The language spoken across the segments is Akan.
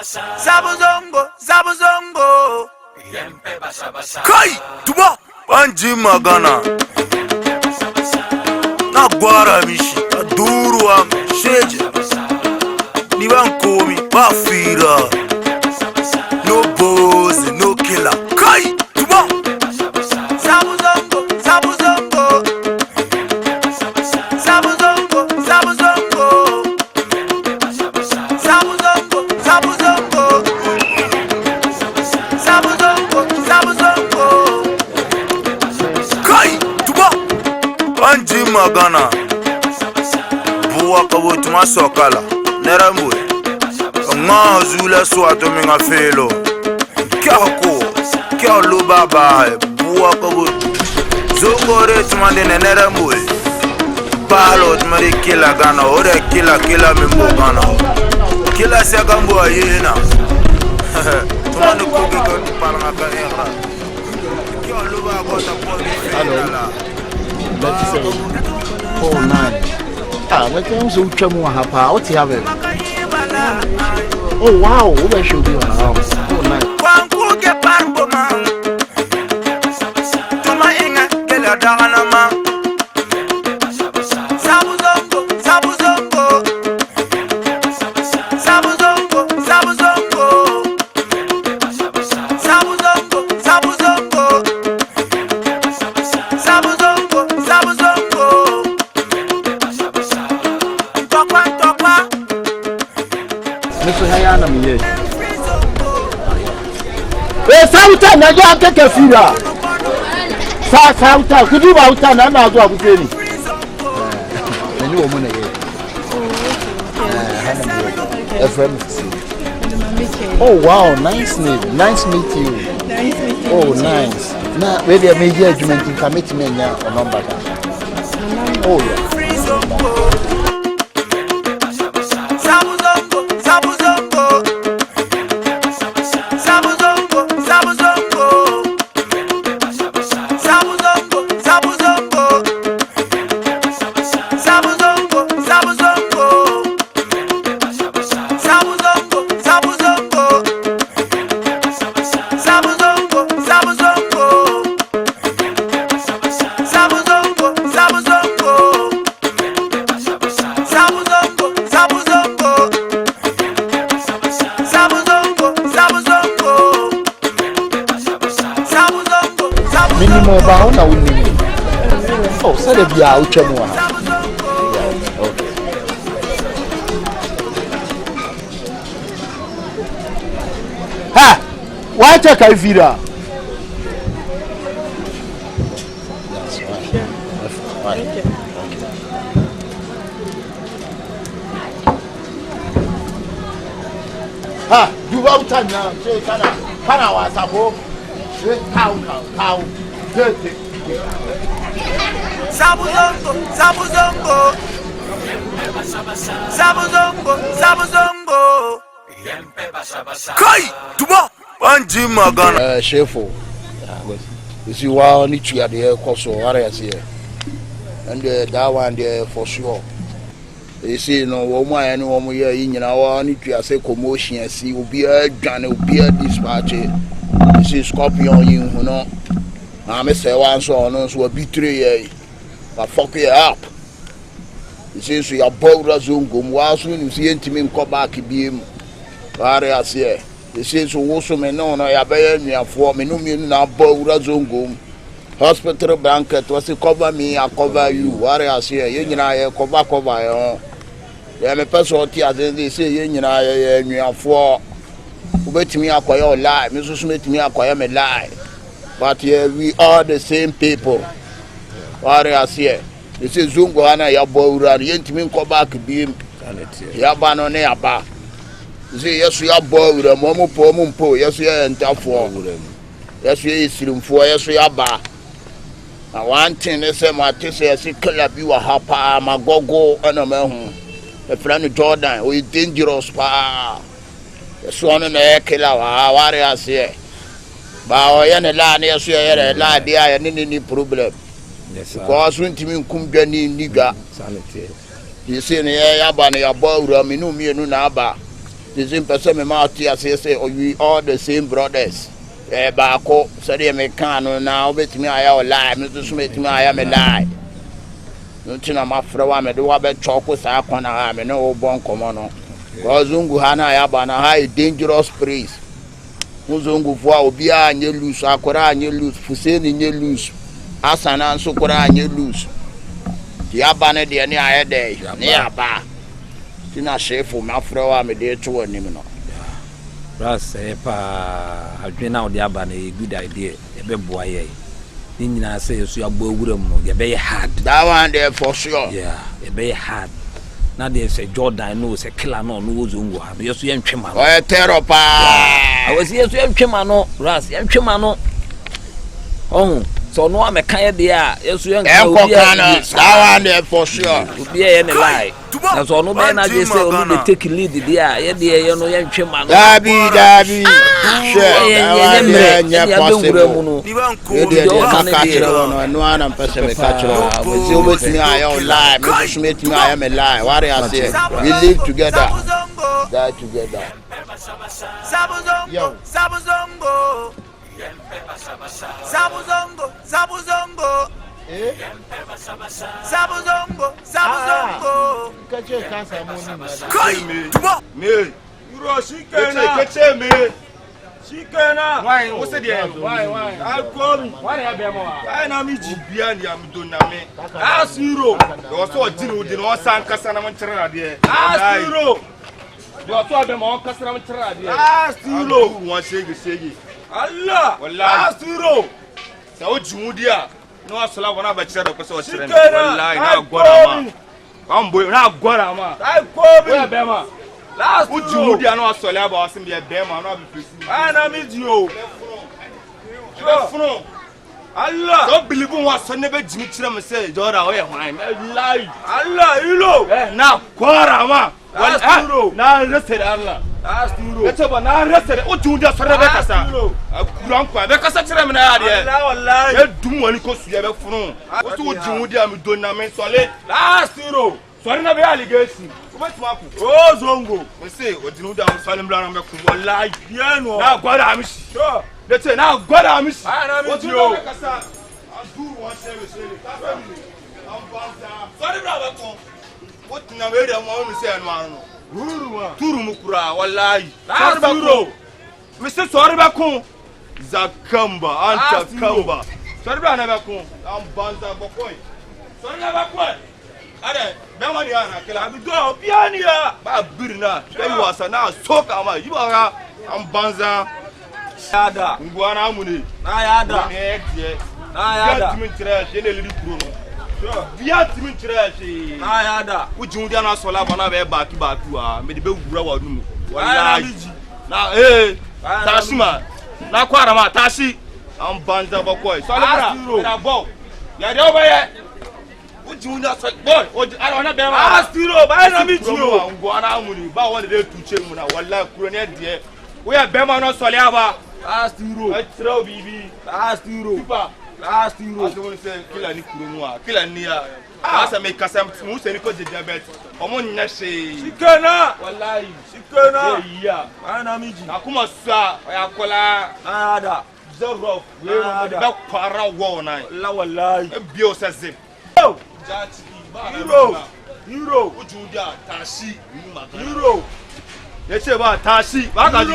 Zabuzongo, Zabuzongo. Kai, Tuma, Banji Magana. Na Guara Mishi, Duru am Sheji. Nibankomi, Bafira. No boss, no killer. Kai, Tuma. Zabuzongo, Zabuzongo. Zabuzongo, Zabuzongo. Zabuzongo, Zabuzongo. Zabuzongo, Zabuzongo. Kai, Tuma. Banji Magana. Buwa kabo Tuma Sokala. Neramwe. Nga zula swato minga felo. Kyako. Kya luba ba. Buwa kabo. Zongore Tuma de neramwe. Palo Tuma de kila gana. Ore kila mimbo gana. Kila sekambo ayena. Tuma de kuki kwa palanga kanyera. Kya luba kota poni fela. Let's say 49. What else would you want to have? What's the other? Oh, wow. What should be on our house? Oh, nice. One cook a parbo man. To my inga, get a dana man. Zabuzongo, Zabuzongo. Zabuzongo, Zabuzongo. Zabuzongo, Zabuzongo. Zabuzongo, Zabuzongo. Tokwa. Mr. Hayana, me here. Hey, Sauta, na ya keke fira. Sauta, could you out and I'm go with any? The new woman again. Oh, wow, nice name. Nice meet you. Oh, nice. Now, whether a major judgment in commitment or number. Oh, yeah. Zabuzongo, Zabuzongo. Zabuzongo, Zabuzongo. Zabuzongo, Zabuzongo. Zabuzongo, Zabuzongo. Zabuzongo, Zabuzongo. Zabuzongo, Zabuzongo. Zabuzongo, Zabuzongo. Zabuzongo, Zabuzongo. Zabuzongo, Zabuzongo. Zabuzongo, Zabuzongo. Minimum about now. Oh, so they be out. Ha! Why take a vida? That's right. Ha! You out now. Say, Kana was a book. Cow. Zabuzongo, Zabuzongo. Zabuzongo, Zabuzongo. Kai, Tuma, Banji Magana. Chefo. You see, why need to have the course or areas here. And that one there for sure. You see, no woman and woman here in our need to say commotion and see will be a gun, will be a dispatch. You see, Scorpion, you know. I'm a say one so on us will betray but fuck it up. You see, so your boat zoom go was when you see him come back beam. Areas here. You see, so also me no, I have for me no mean now boat zoom go. Hospital blanket was to cover me, I cover you. Areas here, you know, I cover. Yeah, my person here, they say, you know, you have for. Wait me, acquire lie. Mrs. Smith, me acquire me lie. But yeah, we are the same people. Areas here. You say Zungo Anna Yabora, Yentimin come back beam. Yabano Neaba. You say, yes, we are bored with a Momo. Yes, we are in tough for them. Yes, we is in for yes, we are bar. And one thing they say, my sister, I see, Caleb, you are happy, my go, and a man. The friend Jordan, we dangerous pa. The son in the air killer, warriors here. But I am a land, yes, we are a lad, there, and any problem. Because when Timmy Kumbani nigga, you see, the air, Yabani, a bow, me no me no naba. the same person me ma tia say we all the same brothers baako so dey me kan no na obetimi aya o lie me so metimi aya me lie no tina ma fra wa me de wa be choko sa kwana ha me no bon komo no Zungu hana ya bana ha dangerous place Zungu fo obi anye loose akora anye loose Fuseni nye loose Asana nso kora anye loose ya bana de ne aye dey ne ya ba tina shefu ma fra wa me de to anim no Ras pa adwena o de aba na a good idea e be boa ye ni nyina say so agbo awuram no ye be hard that one there for sure yeah e be hard na dey say Jordan no say killer no Zungu ha no yeso ye ntwema no o terror pa awasi yeso ye ntwema no Ras ye ntwema no so no ameka ye de a yeso ye nka that one there for sure obi ye ne lie na so no be na je say onu dey take lead dey a ye de ye no ye ntwema no dabi sure ye possible ye de ka kira no ana mpese me ka kira we say obetimi aya lie me so metimi aya me lie what I say we live together die together Sabuzongo Sabuzongo Sabuzongo Sabuzongo kache kansa moni Kai me Uro shikena me shikena why what's the why alcohol why ya be mo why na mi jibia ni am do na me asiro do so odi no san kasa na montere na de asiro do so be mo kasa na montere na de asiro won shege Allah wallahi asiro sa o jumudi a no asala wona ba kire da ko so kire wallahi na gwara ma am boy na gwara ma ai ko bi be ma last jumudi a no asala ba wasim be be ma no be presi na mi di o funo Allah don't believe in what son never jimi kire me say Jordan o ye hwan wallahi Allah ilo na gwara ma wallahi na rese Allah Asturo. Ete ba na rese o tunja sore be kasa. Akuran kwa be kasa kire me na ya de. Allah wallahi. E dum wani ko suye be funu. O tu jiwu dia mi don na me sole. Asturo. Sore na be allegation. O be tuma ku. O zongo. Me say o jiwu dia sole mbla na me ku wallahi. Ye no. Na gwada amishi. Sure. Dete na gwada amishi. O tu be kasa. Asturo wan se we sele. Ta family. Am banza. Sore bra ba ko. O tina we dia mo me say no anu. Turu mukura wallahi sorry Mr. Sorry bakun Zakamba anta kamba sorry ba na bakun am banza bokoy sorry na bakun ade be wani ana kila bi do piania ba birna kai wasa na soka ma yiba am banza yada ngwana amune na yada ne die na yada timin tire je ne lili kuro no via timin tiraje na yada ujun dia na sola bana be baki wa me de be wura wa numu wallahi na tashima na kwara ma tashi am banza bokoy solibra na bo ya de obaye ujun dia so boy o ara na be ma astiro ba na mi ji o ngo ana amuni ba won de tuche mu na wallahi kuro ne de we ya be ma no sole aba astiro etro bibi astiro super last euro aso say kila ni kurumwa kila ni ya asa me kasam mu se ni ko je diabetes omo nya she sikena wallahi sikena ya ana miji akuma sa ya kola ada zero we be kwara wo na la wallahi e bio se zip jati euro ujudia tashi euro yace ba tashi ba ka ji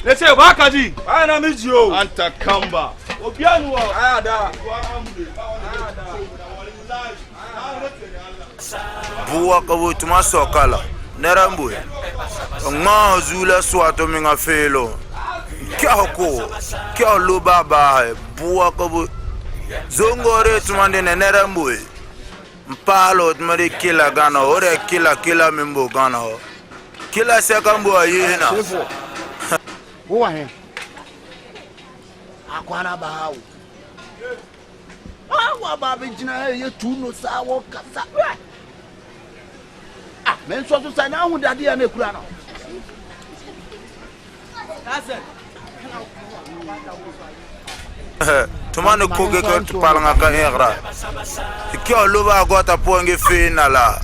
yace ba ka ji ana miji o anta kamba obianu ada buwa ka bo tuma sokala nerambu ngma zula swato minga felo kya lo baba buwa ka bo zongore tuma de nerambu mpalo tuma de kila gana ore kila mimbo gana kila sekambo ayina Who are him? Akwana bahawu. Wa babe jina ye tu no sa wo kasa. Men so sa na hu dade ya na kura no. Tumane koge ko tupalanga ka era. Ikyo loba gota ponge finala.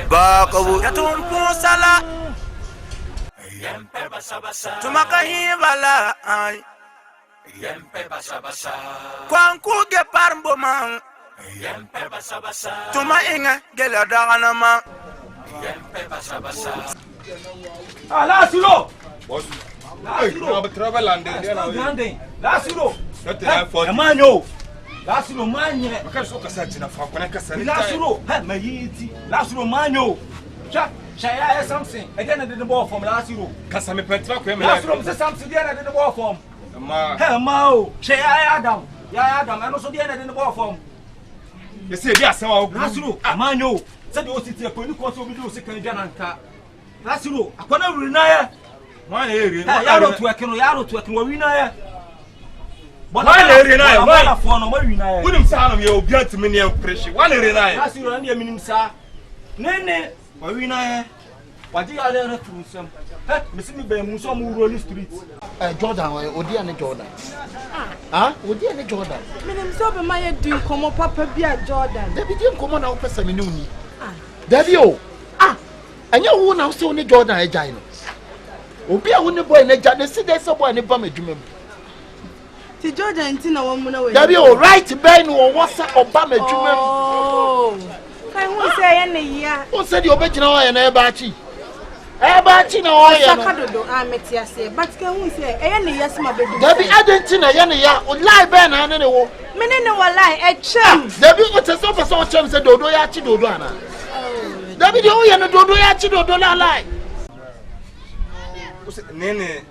Ba ko yatumpo sala. Tumakahi bala ay Kwanku ge parmbo man Tuma inga gela dagana man Lasiro Boss. No, but travel landing. Lasiro Manyo. Lasiro manye Because so kasati na fa kwana kasari. Lasiro mayiti Lasiro manyo Shaya something again did the ball from Lasiro Kasa me petra ko me. Lasiro say something again did the ball from Ma. Mao Shaya Adam ya Adam and also the end in the ball from You see dia sawa. Lasiro manyo said you sit here poni ko so bi do second jananka Lasiro akwana winaya Wan eri. yaro tuwekino wa winaya Wan eri na ya. Wala fo no ma winaya Unim sa no ye obi antimi ne pressure. Wan eri na ya. Lasiro and minim sa nene wa winaya wadi ale na tunsam mesi mi be mu so mu roll street Jordan odi ane Jordan odi ane Jordan Minim so be my do komo papa bia Jordan David dem komo na wo pesa me nuni David o anya wo na wo se oni Jordan agyan no obi a wo ne boy na agyan ne si dey so boy ne ba madwuma mu ti Jordan ti na wo mu na we David o right ben wo wasa oba madwuma mu kai hu se ye ne ya o se di obegina ho ye na e ba chi na ho ye no sakadodo ameti ase but kai hu se ye ne ya sima bedu David adenti na ye ne ya o lie ben na ne wo mene ne wallahi e chem David o te so person o chem se dodo ya chi dodo ana David o ye no dodo ya chi dodo la lie Nene.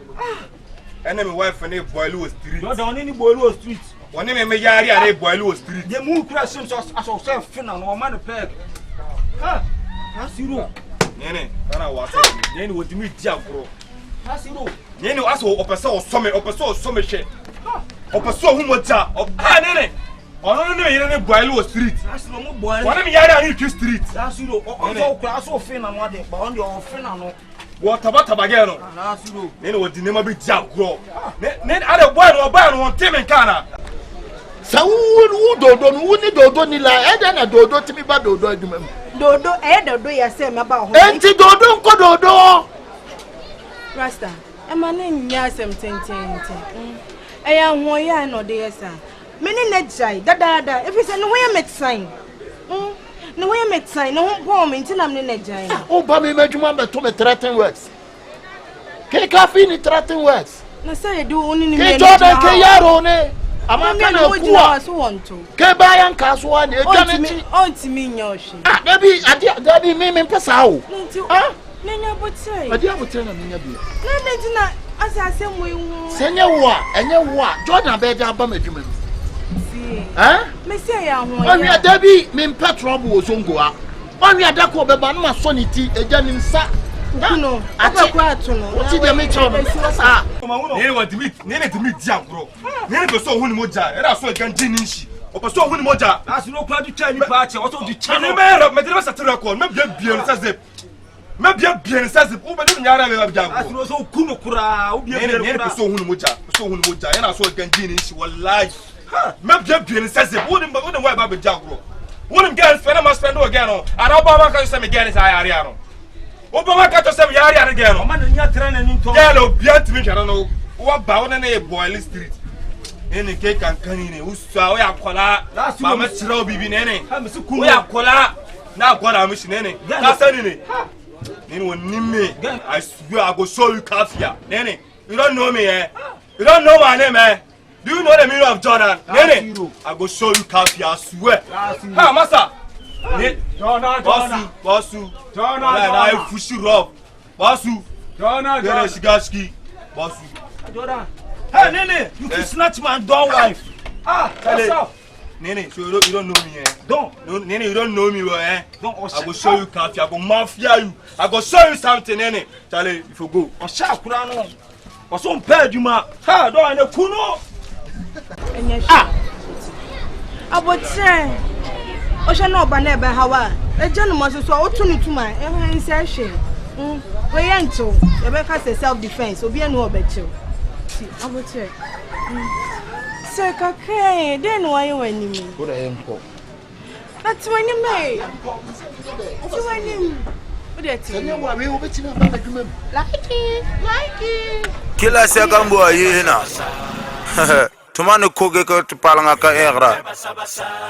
Enemy wife and boilu was street. Jordan ni bolu street One me yari are boilu was street. the mu kura sim so aso fina no man peg Lasiro Nene, kana wasa. Nene wo dimi dia gro. Lasiro Nene aso opesa o some she. Opesa hu moja. Nene. Ono no yire ne boilu was street. Lasiro mo boy One me yari are you street. Lasiro o kura aso fina no ade ba on the o fina no What taba ge no. Lasiro Nene wo di nema bi dia gro. Nene are boy no won teme kana. sa wu dodo no wu ni dodo ni la e na dodo timi ba dodo adwuma mu dodo e dodo ya se me ba ho enti dodo nko dodo Rasta e ma na nya sem tentente e ya ho ya no de yesa mene na jai dada e fi se no ho ya metsan no ho ya metsan no ho bo me ntina mene na jai o ba me madwuma be to me threaten words ke kafi ni threaten words na say do oni ni ke Jordan ke yaro ne amaka na kuwa so wonto ke bayan kasuwa ne ganati ontimi nya ohwe Dabi me pesa o nenya botai adi abotre na nenya bi na ntina asase mo iwu senye wo a Jordan be da ba madwuma si me say ya ho ya onwe Dabi me trouble wo songo a onwe adako be ba no maso ni ti eja ni nsa no akwa atu no ti de me chono Nene wo dimi dia gro. Nene be so hu ni moja. Era so ganji ni nshi. Opesa hu ni moja. Lasiro kura du cha ni pa che o so du cha Chane me dele sa record. Me bien sa zip. Me bien sa zip. O be do nyara me ba dia gro. Lasiro so kuno kura o bia Nene be so hu ni moja. So hu ni moja. Era so ganji ni nshi wallahi. Me bien sa zip. O dem wa ba be dia gro. Wouldn't get spend my spend again. And Obama can say again is Ariano. Obama can say Ariano again. man nya train ni to Hello, Biat me, I don't know what bound in a boiling street. Any cake and canning, who saw a collar, last Mamma Chiro be nene. We are collar. Now, God, I'm missing any. That's any. Anyone need me. I swear I go show you Kafia. Nene, you don't know me, eh? You don't know my name, eh? Do you know the meaning of Jordan? Nene, I go show you Kafia, I swear. Ha, Massa. Bossu. I push you rob. Bossu. Shigaski. Bossu. Jordan hey Nene you can snatch my door wife what's up Nene, so you don't know me, eh? Don't. Nene, you don't know me, eh? Don't. I will show you coffee. I will mafia you. I will show you something, Nene. Charlie, if you go. Osha kurano. Oso mpe juma. Ha, do ane kuno. Abotre. Osha no ba na ebe hawa. Eje no mo so otu ni tuma. E nse ahwe. We yanto. E be ka self defense. Obi enu obeche. Abotre. Sir kakay, then why you any me? What I am for. That's when you may. That's when you. Sanya wa we obetina ba adwuma mu. Like. Kila second boy yena. Tumani koge ko tipalanga ka era.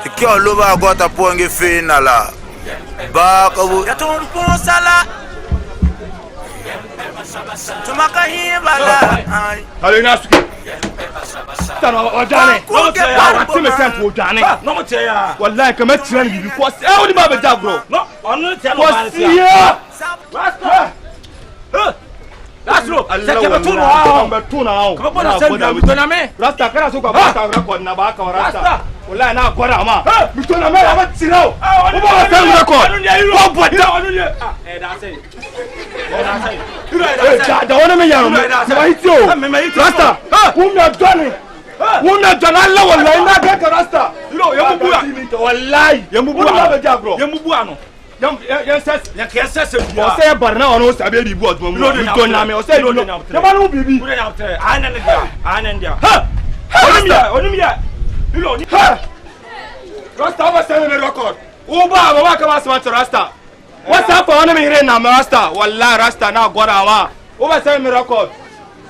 Tikyo luba gota ponge finala. Ba ko ya tumpo sala. Tumaka hibala. Halo inasu. Tano ojane. No te ya. Ati me sempo ojane. No te ya. Wallahi kama tiran bibi ko se. Odi ba be jagro. No, onu te no ba se. Basta. Lasro, Allah wa tuna hao. Kama bona senda mitona me. Rasta kana so ka bata record na ba ka rasta. Wallahi na gwada ma. Mitona me ba tirao. Ko ba ka record. Ko bota. Da sai. Da wani me yaro me. Ba hitio. Rasta. Kuna dani. Kuna dani Allah wallahi na ga rasta. Yamu buya. Wallahi yamu buya ba jagro. Yamu buya no. Yes, o se barna ono sabe bibu odmo mu to na me o se lo na ba no bibi anendia onimia ilo ni rasta ba se me record o ba ka ba smart rasta what's up on me here na rasta wallahi rasta na gora wa o ba se me record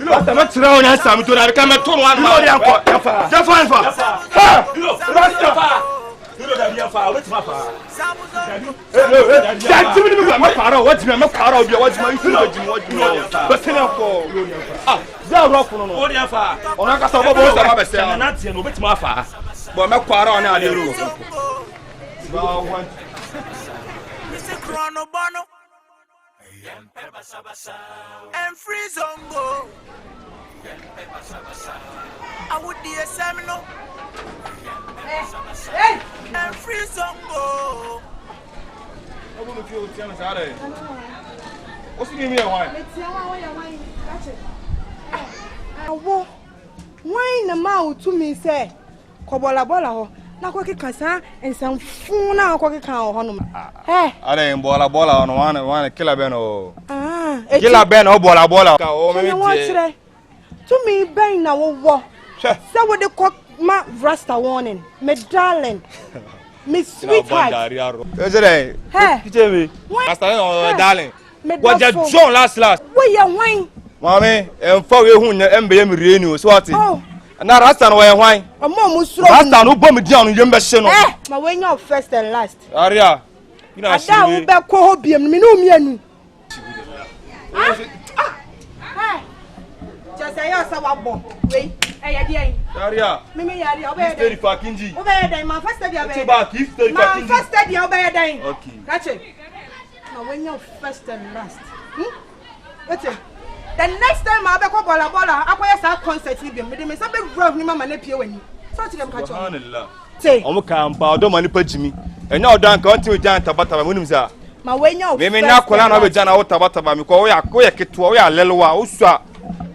ilo rasta ma tira on ansa mi to na ka me to no ilo ya ko ya fa ilo rasta ilo da ya fa o ti fa That to me my car what's my car be what's my but ko za rock no o dia fa ona ka so bobo sa ba se na tie no betima fa bo me kwara on ade ro and free zongo. I would be a seminal. Hey, and free zongo. What's the name of wine? Why na ma to me say kobola bola ho na kwa kikasa ensamfu na kwa kika ho no Ale bola no wana kila ben o kila ben o bola ka o me tie to me ben na wo say we dey call ma rasta warning me darling me sweetheart Ejere kije me rasta no darling what just John last we ya wine mami emfa we hu embe ye mire ni o so ati na rasta no we hwan omo mu suro rasta no bom di anu yem be hye no ma we nya first and last aria ina shi ada wo be ko ho biem me no mianu just say yo sa wa bo we eye dey aria me yari obe dey steady fakinji obe dey ma first dey obe ba ki steady fakinji ma first dey obe dey okay kache ma we nya first and last wait the next time I be ko bola akoye sa concert ni bi me say be groove ni mama na pie wani so ti dem kache subhanallah say omo kan ba odo mani pa jimi enya odan ka onti ojan tabata munim za ma we nya me na kola na be jana o tabata mi ko o ya keto o ya lelewa o sua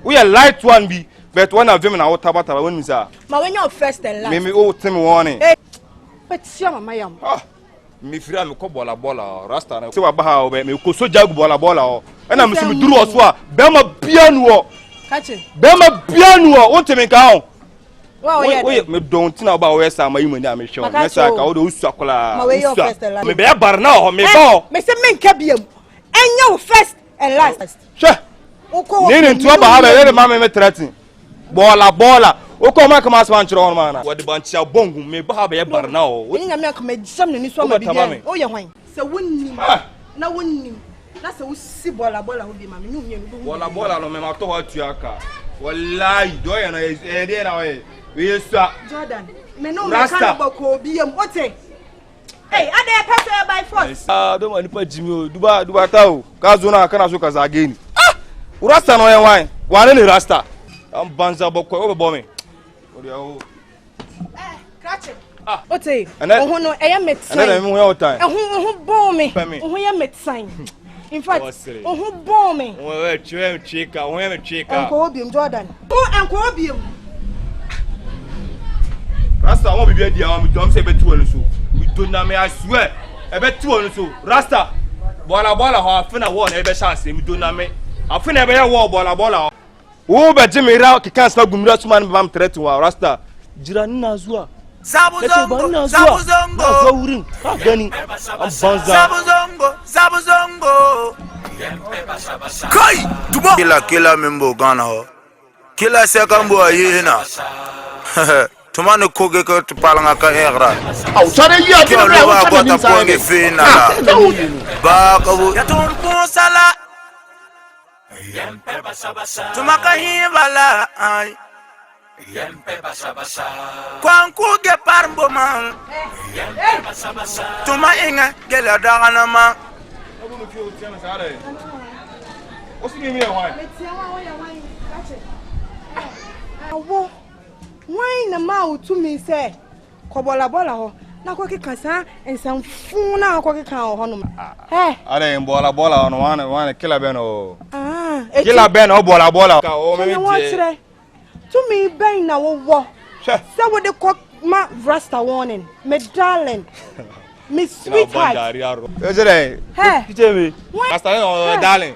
o ya light one bi but one of them na o tabata munim za ma we nya first and last me o temi warning but sia mama yam mi fira mi ko bola rasta na se wa ba ha o be me ko soja gu bola o ena mi simi duru o so a be ma bianu o kache be ma bianu o o temi ka o we me don't na ba o esa ma yimo ni a me hwe na sa ka o do usu akola me be bar na o me go me se men ka biam enya first and last hwe ni ntu ba ha be ma me threaten bola o ko ma kama asman chiro on mana wodi banchia bongu me ba ha be bar na o nya me ka me jam ni so ma bibia o ye hwan se wonni na wonni na se usi bola ho bi ma me nyum nyem bola no me ma to ho atuaka wallahi do ye na e de na we yesa Jordan me no me kan ba ko biam ote hey ade pese by force do mani pa jimi o duba ta o ka zo na kana so ka zage ni rasta no ye wan ni rasta am banza bokko o be bo me o krache ote oho no e ya metsan ana me hu ya otan oho bo me oho ya metsan in fact oho bo me we cheka o me cheka enko obium Jordan enko obium rasta won bibi dia am dom se betu wonu so we do na me I swear e betu wonu so rasta bola ho afina wo na e be chance me do na me afina e be ya wo bola wo be jimi ra ki kan sa gumira suma ni bam threat wa rasta jira na zuwa Zabuzongo, Zabuzongo, Zabuzongo, Zabuzongo. Kai, tuba. Kila membo Ghana ho. Kila sekambo ayina. Tumane koge ko tupalanga ka era. Au sare ya Kyo luwa gota poge fina la. Ba kabu ya tumpo sala. Tumaka himbala ay. Kwanku ge parmbo man. Tuma inga gela dagana man. Why na ma to me say kobola bola ho na ko kasa ensamfu na ko kan ho no eh are bola no wana kila ben o kila ben o bola ka o me tie to me ben na wo say we de ko ma rasta warning me darling me sweetheart ejere kitemi rasta no darling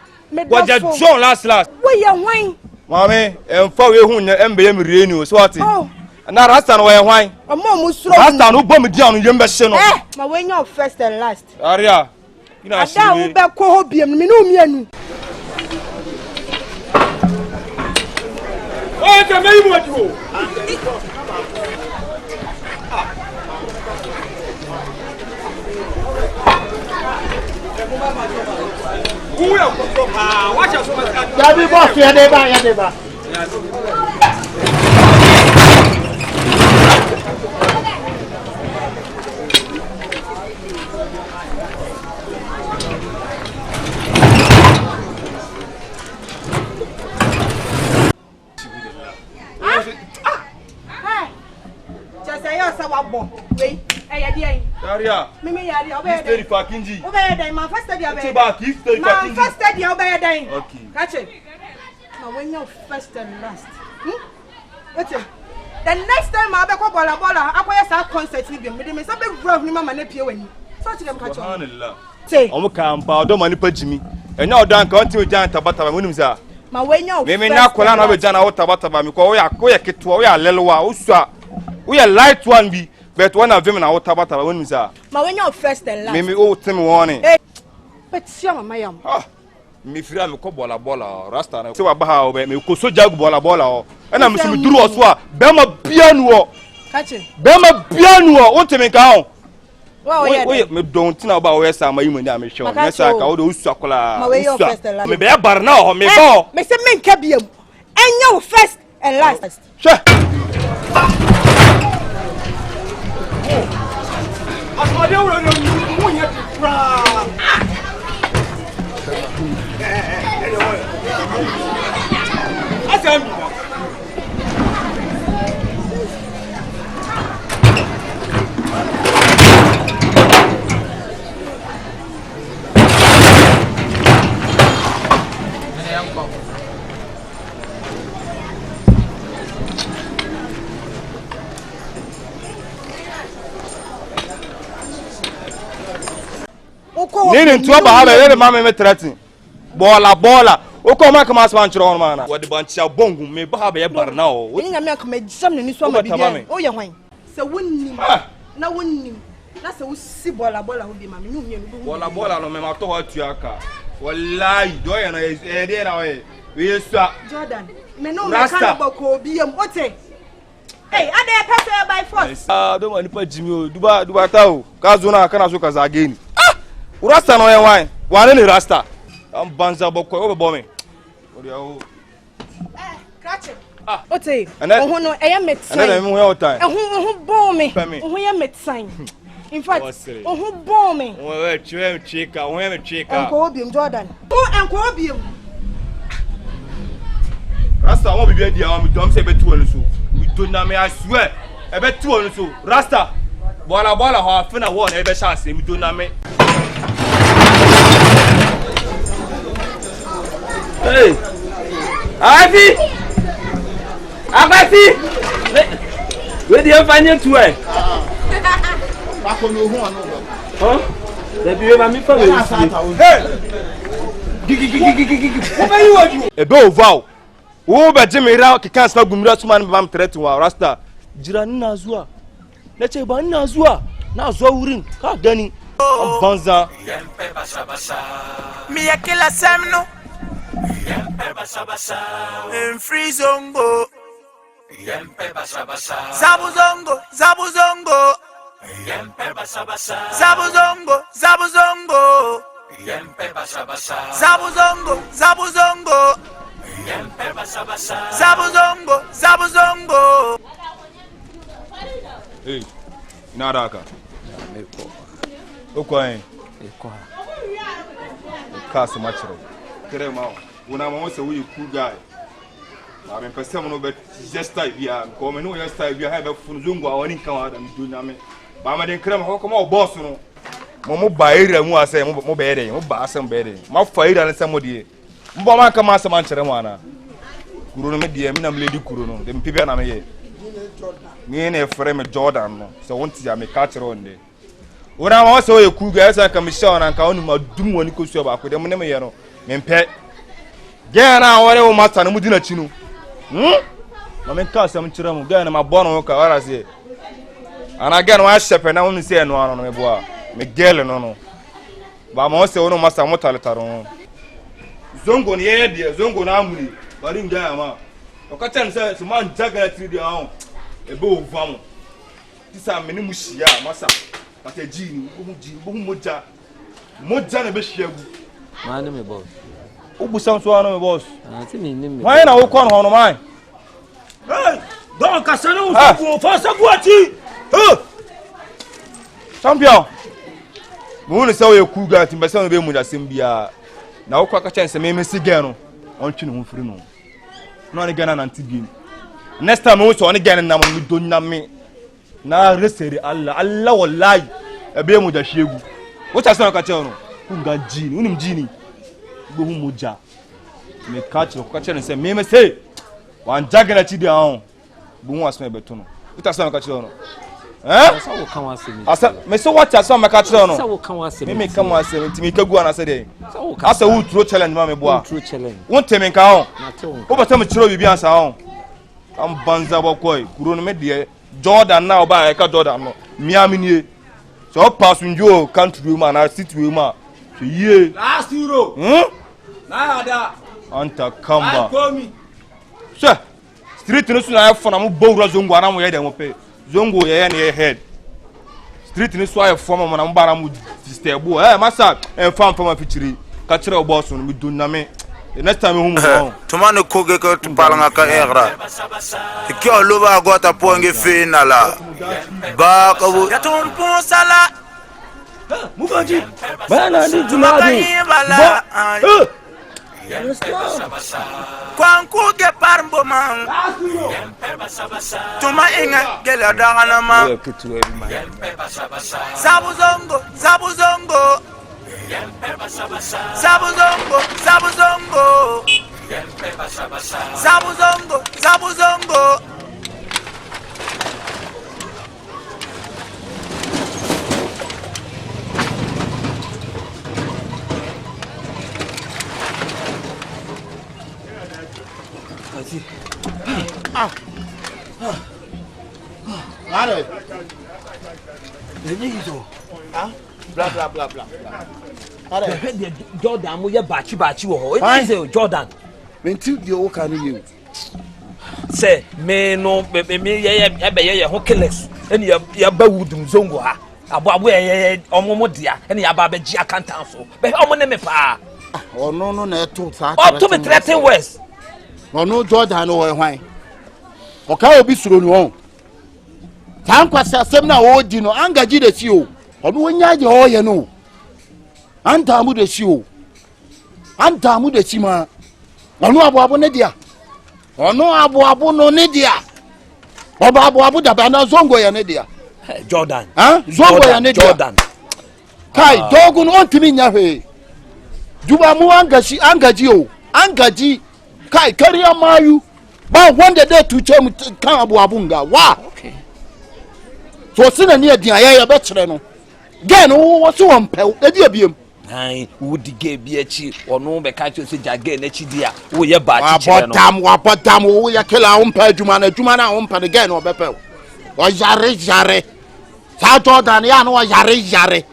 what you John last we ya wine Mami, emfa we hu embe ye mreni o so ati. Na rasta no we hwan. Omo mu suro. Rasta no bom di anu yembe hye no. Ma we nya first and last. Aria. Ina hye. Ada wo be ko ho biem me no mianu. O te me yimu atu. Uya ko wacha so ma. Dabi boss ya deba. Wait, hey, Daria. Mimi yari obey. Stay for Kinji. Obey day, man first day obey. Back, if stay for Kinji. Man first day obey day. Okay. Catch it. Now when you first and last. What's it? The next time I be ko bola, akoya sa concert ni bi. Me dey say be groove ni mama na pie wani. So to them catch. Subhanallah. Say. Omo kan pa odo mani pa jimi. Enya odo an kan ti o jan tabata mo nim sa. Ma when you me na kola na be jan na o tabata ba mi ko o ya keto o ya lelewa o sua. O ya light one bi. But when I vim na o tabata when misa. Ma when you first and last. Me o tell me warning. But see mama yam. Me fira me ko bola rasta na. Se wa ba ha o be me ko soja bola o. E na me so me duru o so a be ma bia nu o. Catch it. Be ma bia nu o tell me ka o. Wa me don't na ba o yesa ma yimu na me hwe. Me sa ka o do usu akola. Ma when you first and last. Me be bar na o me ba. Me say me nka biam. Enyo first and last. Sure. Asmade wo no wo nya pra. Asam. Nini ntuwa ba habe yele mama me threaten. Bola. Oko ma kama asman chiro on mana. Wodi bancha bongu me ba habe ye barna o. Ni nya me akoma jam ne so ma bibia. O ye hwan. Se wonnim. Na wonnim. Na se wo si bola ho bi ma me nyu mie no. Bola no me ma to hatu aka. Wallahi do ye no e de na we. We yesua. Jordan. Me no me kan ba ko bi am ote. Hey, ade pese by force. Do ma nipa jimi o. Duba tawo. Ka zo na kana so ka zage ni. Rasta no ye wan. Wane ni rasta. Am banza bokko o be bo me. Odi awo. Catch it. Ote. Ohun no e ya metsan. Ana me hu ya otan. Ohun bon me. Ohun ya metsan. In fact, ohun bon me. We cheka, ohun me cheka. Enko obium Jordan. Enko obium. Rasta won bibia dia am dom se betu onu so. We do na me I swear. E betu onu so. Rasta. Bola ho afina won e be chance me do na me. Hey. Abasi. We dey find you eh. Ba ko no hu anu. The be ma mi fa we. Hey. Gigi. Wo be you oju. E be oval. Wo be jimi ra ke kan sa gumira suma na bam threat wa rasta. Jira ni na zuwa. na ce ba ina zuwa na zo wurin ka gani banza mi ya kila semno en free zongo zabu zongo zabu zongo zabu zongo zabu zongo zabu zongo zabu zongo zabu zongo zabu zongo. Hey, nada aka. Okwain. Kasa machiro. Kere ma, una ma wose we cool guy. Ma me pese mo no be just type bia, ko me no just type bia ha be funu zongo awani kan wa da dunya me. Ba ma den kere ma ko ma boss no. Mo ba ira mu ase mo be ere, mo ba ase mo be ere. Ma fa ira ne se mo die. Mbo ma ka ma ase man chere mo ana. Kuro no me die, me na me lady kuro no. Dem pibe na me ye. Me ne frame Jordan no. So won't ya me catch on there. Una ma so ye ku ga esa ka mi sha na ka onu ma dum woni ko su ba ko dem ne me ye no. Me mpe. Ge na wore o master no mudi na chi no. Ma me ka sam chira mu ga na ma bono ka wara se. Ana ga na wa shepe na woni se no ano me boa. Me gele no no. Ba ma se wono master mo taletaro. Zongo ni ye de zongo na amuri. Bari nga ma. O ka tan se man jaga 3 de ahun. Ebe o vamo. Tisa me ni mu hia masa. Ate jini, bo moja. Moja na be hiagu. Ma ne me boss. Ubu sam so ano me boss. Ah, ti me ni me. Why na wo kon ho no man? hey don ka sanu usagu fa sagu ati Champion. Mo ne se wo ye ku ga ti be se no be mu da sem bia. Na wo kwa ka chance me sige no. On twi no ho firi no. No ni gana nanti bi. Next time we so ni gana na mo do na me. Na reseri Allah wallahi ebe mu da shegu. Wo ta san ka che no. Kunga jini, unim jini. Go hu moja. Me catch no ka che no se me say. Wan jagana chi di ahun. Bu hu aso ebe to no. Wo ta san ka che no. Asa wo kan wa se me. Asa me so what aso me ka che no. Asa wo kan wa se me. Me kan wa se me timi kagu ana se dey. Asa wo kan. Asa wo throw challenge ma me boa. True challenge. Won temi ka ahun. Na te won. Wo ba ta me chiro bibi ansa ahun. Am banza bokoy. Kuro no me de Jordan now ba ka Jordan no. Miami nie. So pass njo country man na city we ma. So ye. last euro na ada Anta kamba. komi Sir. Street no so na for na mo bowra zongo ana mo ye de mo pe. Zongo ye na ye head. Street no so aye for mo na mo bara mo sister bo. Masa en fam afichiri. Ka kire boss no mi dunna me. The next time we home. Tumane koge ko tupalanga ka era. Ikyo luba gota ponge finala. Ba ko ya tumpo sala. mugaji bana ni jumadi Kwanku ge parmbo man. Tuma inga gela dangana man. Zabu zongo, zabu zongo. Zabu zongo, zabu zongo. Zabu zongo, zabu zongo. Are. Enyi zo. Blah blah blah blah. Are. The Jordan mo ye bachi wo ho. It is Jordan. Mentil the o kan you. Say me no me ye ho killers. Eni ya ba wudum zongo ha. Abo ye omomo dia. Eni ya ba gi accountant so. Be omo ne me pa. Oh no na eto sa. Up to me 13 West. No Jordan o hwan. O ka obi suro ni won. Tan kwasa asem na o di no angaji de si o. Obi wonya je o ye no. Anta mu de si o. Anta mu de si ma. Ono abo ne dia. Ono abo no ne dia. Oba abo da ba na zongo ya ne dia. Jordan. Zongo ya ne dia. Jordan. Kai dogun on timi nya hwe. Juba mu angaji o. Angaji kai kariya mayu. Ba wanda da tuce mu kan abu nga wa. Okay. So sina ni adin aya be kire no. Gen wo so won pe edi abiem. Ai wudi ge bi achi ono be ka che se jage na chi dia wo ye ba chi chire no. Wa bodam wo ya kila on pe adwuma na on pe gen o be pe. O jare Sa Jordan ya no yare.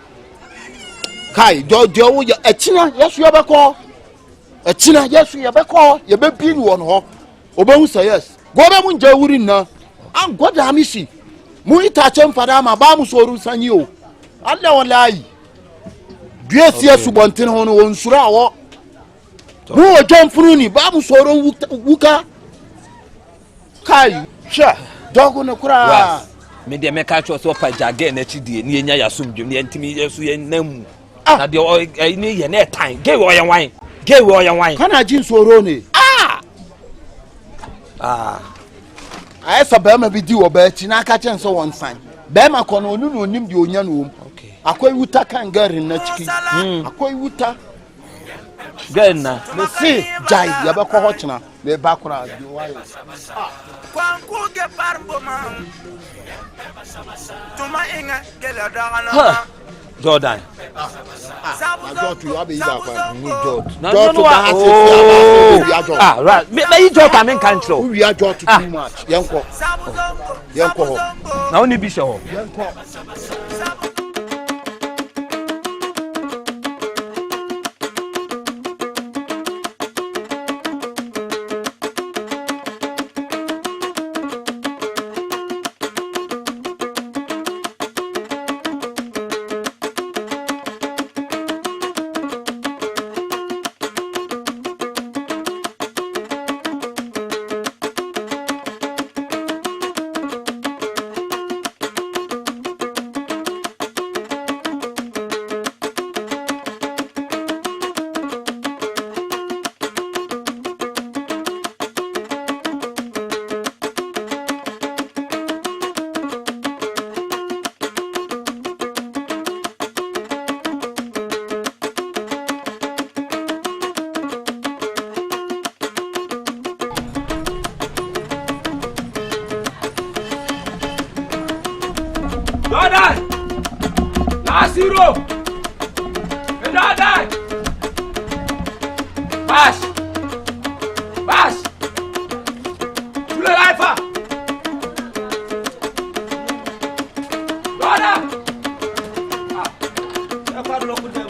Kai do wo echina yesu yebeko. Echina yesu yebeko, yebebi ni won ho. Obehu say yes. Go be mu nje wuri na. An God amisi. Mu itache mfada ma ba mu soru sanyi o. Allah wallahi. Duesi yesu bontin ho no wonsura awo. Mu ojo mfunu ni ba mu soru wuka. Kai, sha, dogo na kura. Me de me ka cho so pa jage na chidie ni enya yasomdwem ni ntimi yesu ye nam. Na de ni ye na time. Ge wo ye wan. Kana jin soro ne. Esa be ma bi di wo ba chi na aka chen so won san. Be ma kono onu no nim de onya no. Okay. Akwai wuta kan garin na chiki. Akwai wuta. Ganna. Me see jai ya be ko hochina. Me ba kura di wayo. Kwanku ge parbo ma. Tuma inga gela dagana. Jordan. Na George you abi ida kwa. Ni George. No. Right. Me George am in control. We are George too much. Yenko. Na oni bi se ho. Yenko. Jordan! Nasiro! Jordan! Bash! Tule laifa! Jordan! Ya faru lokutan.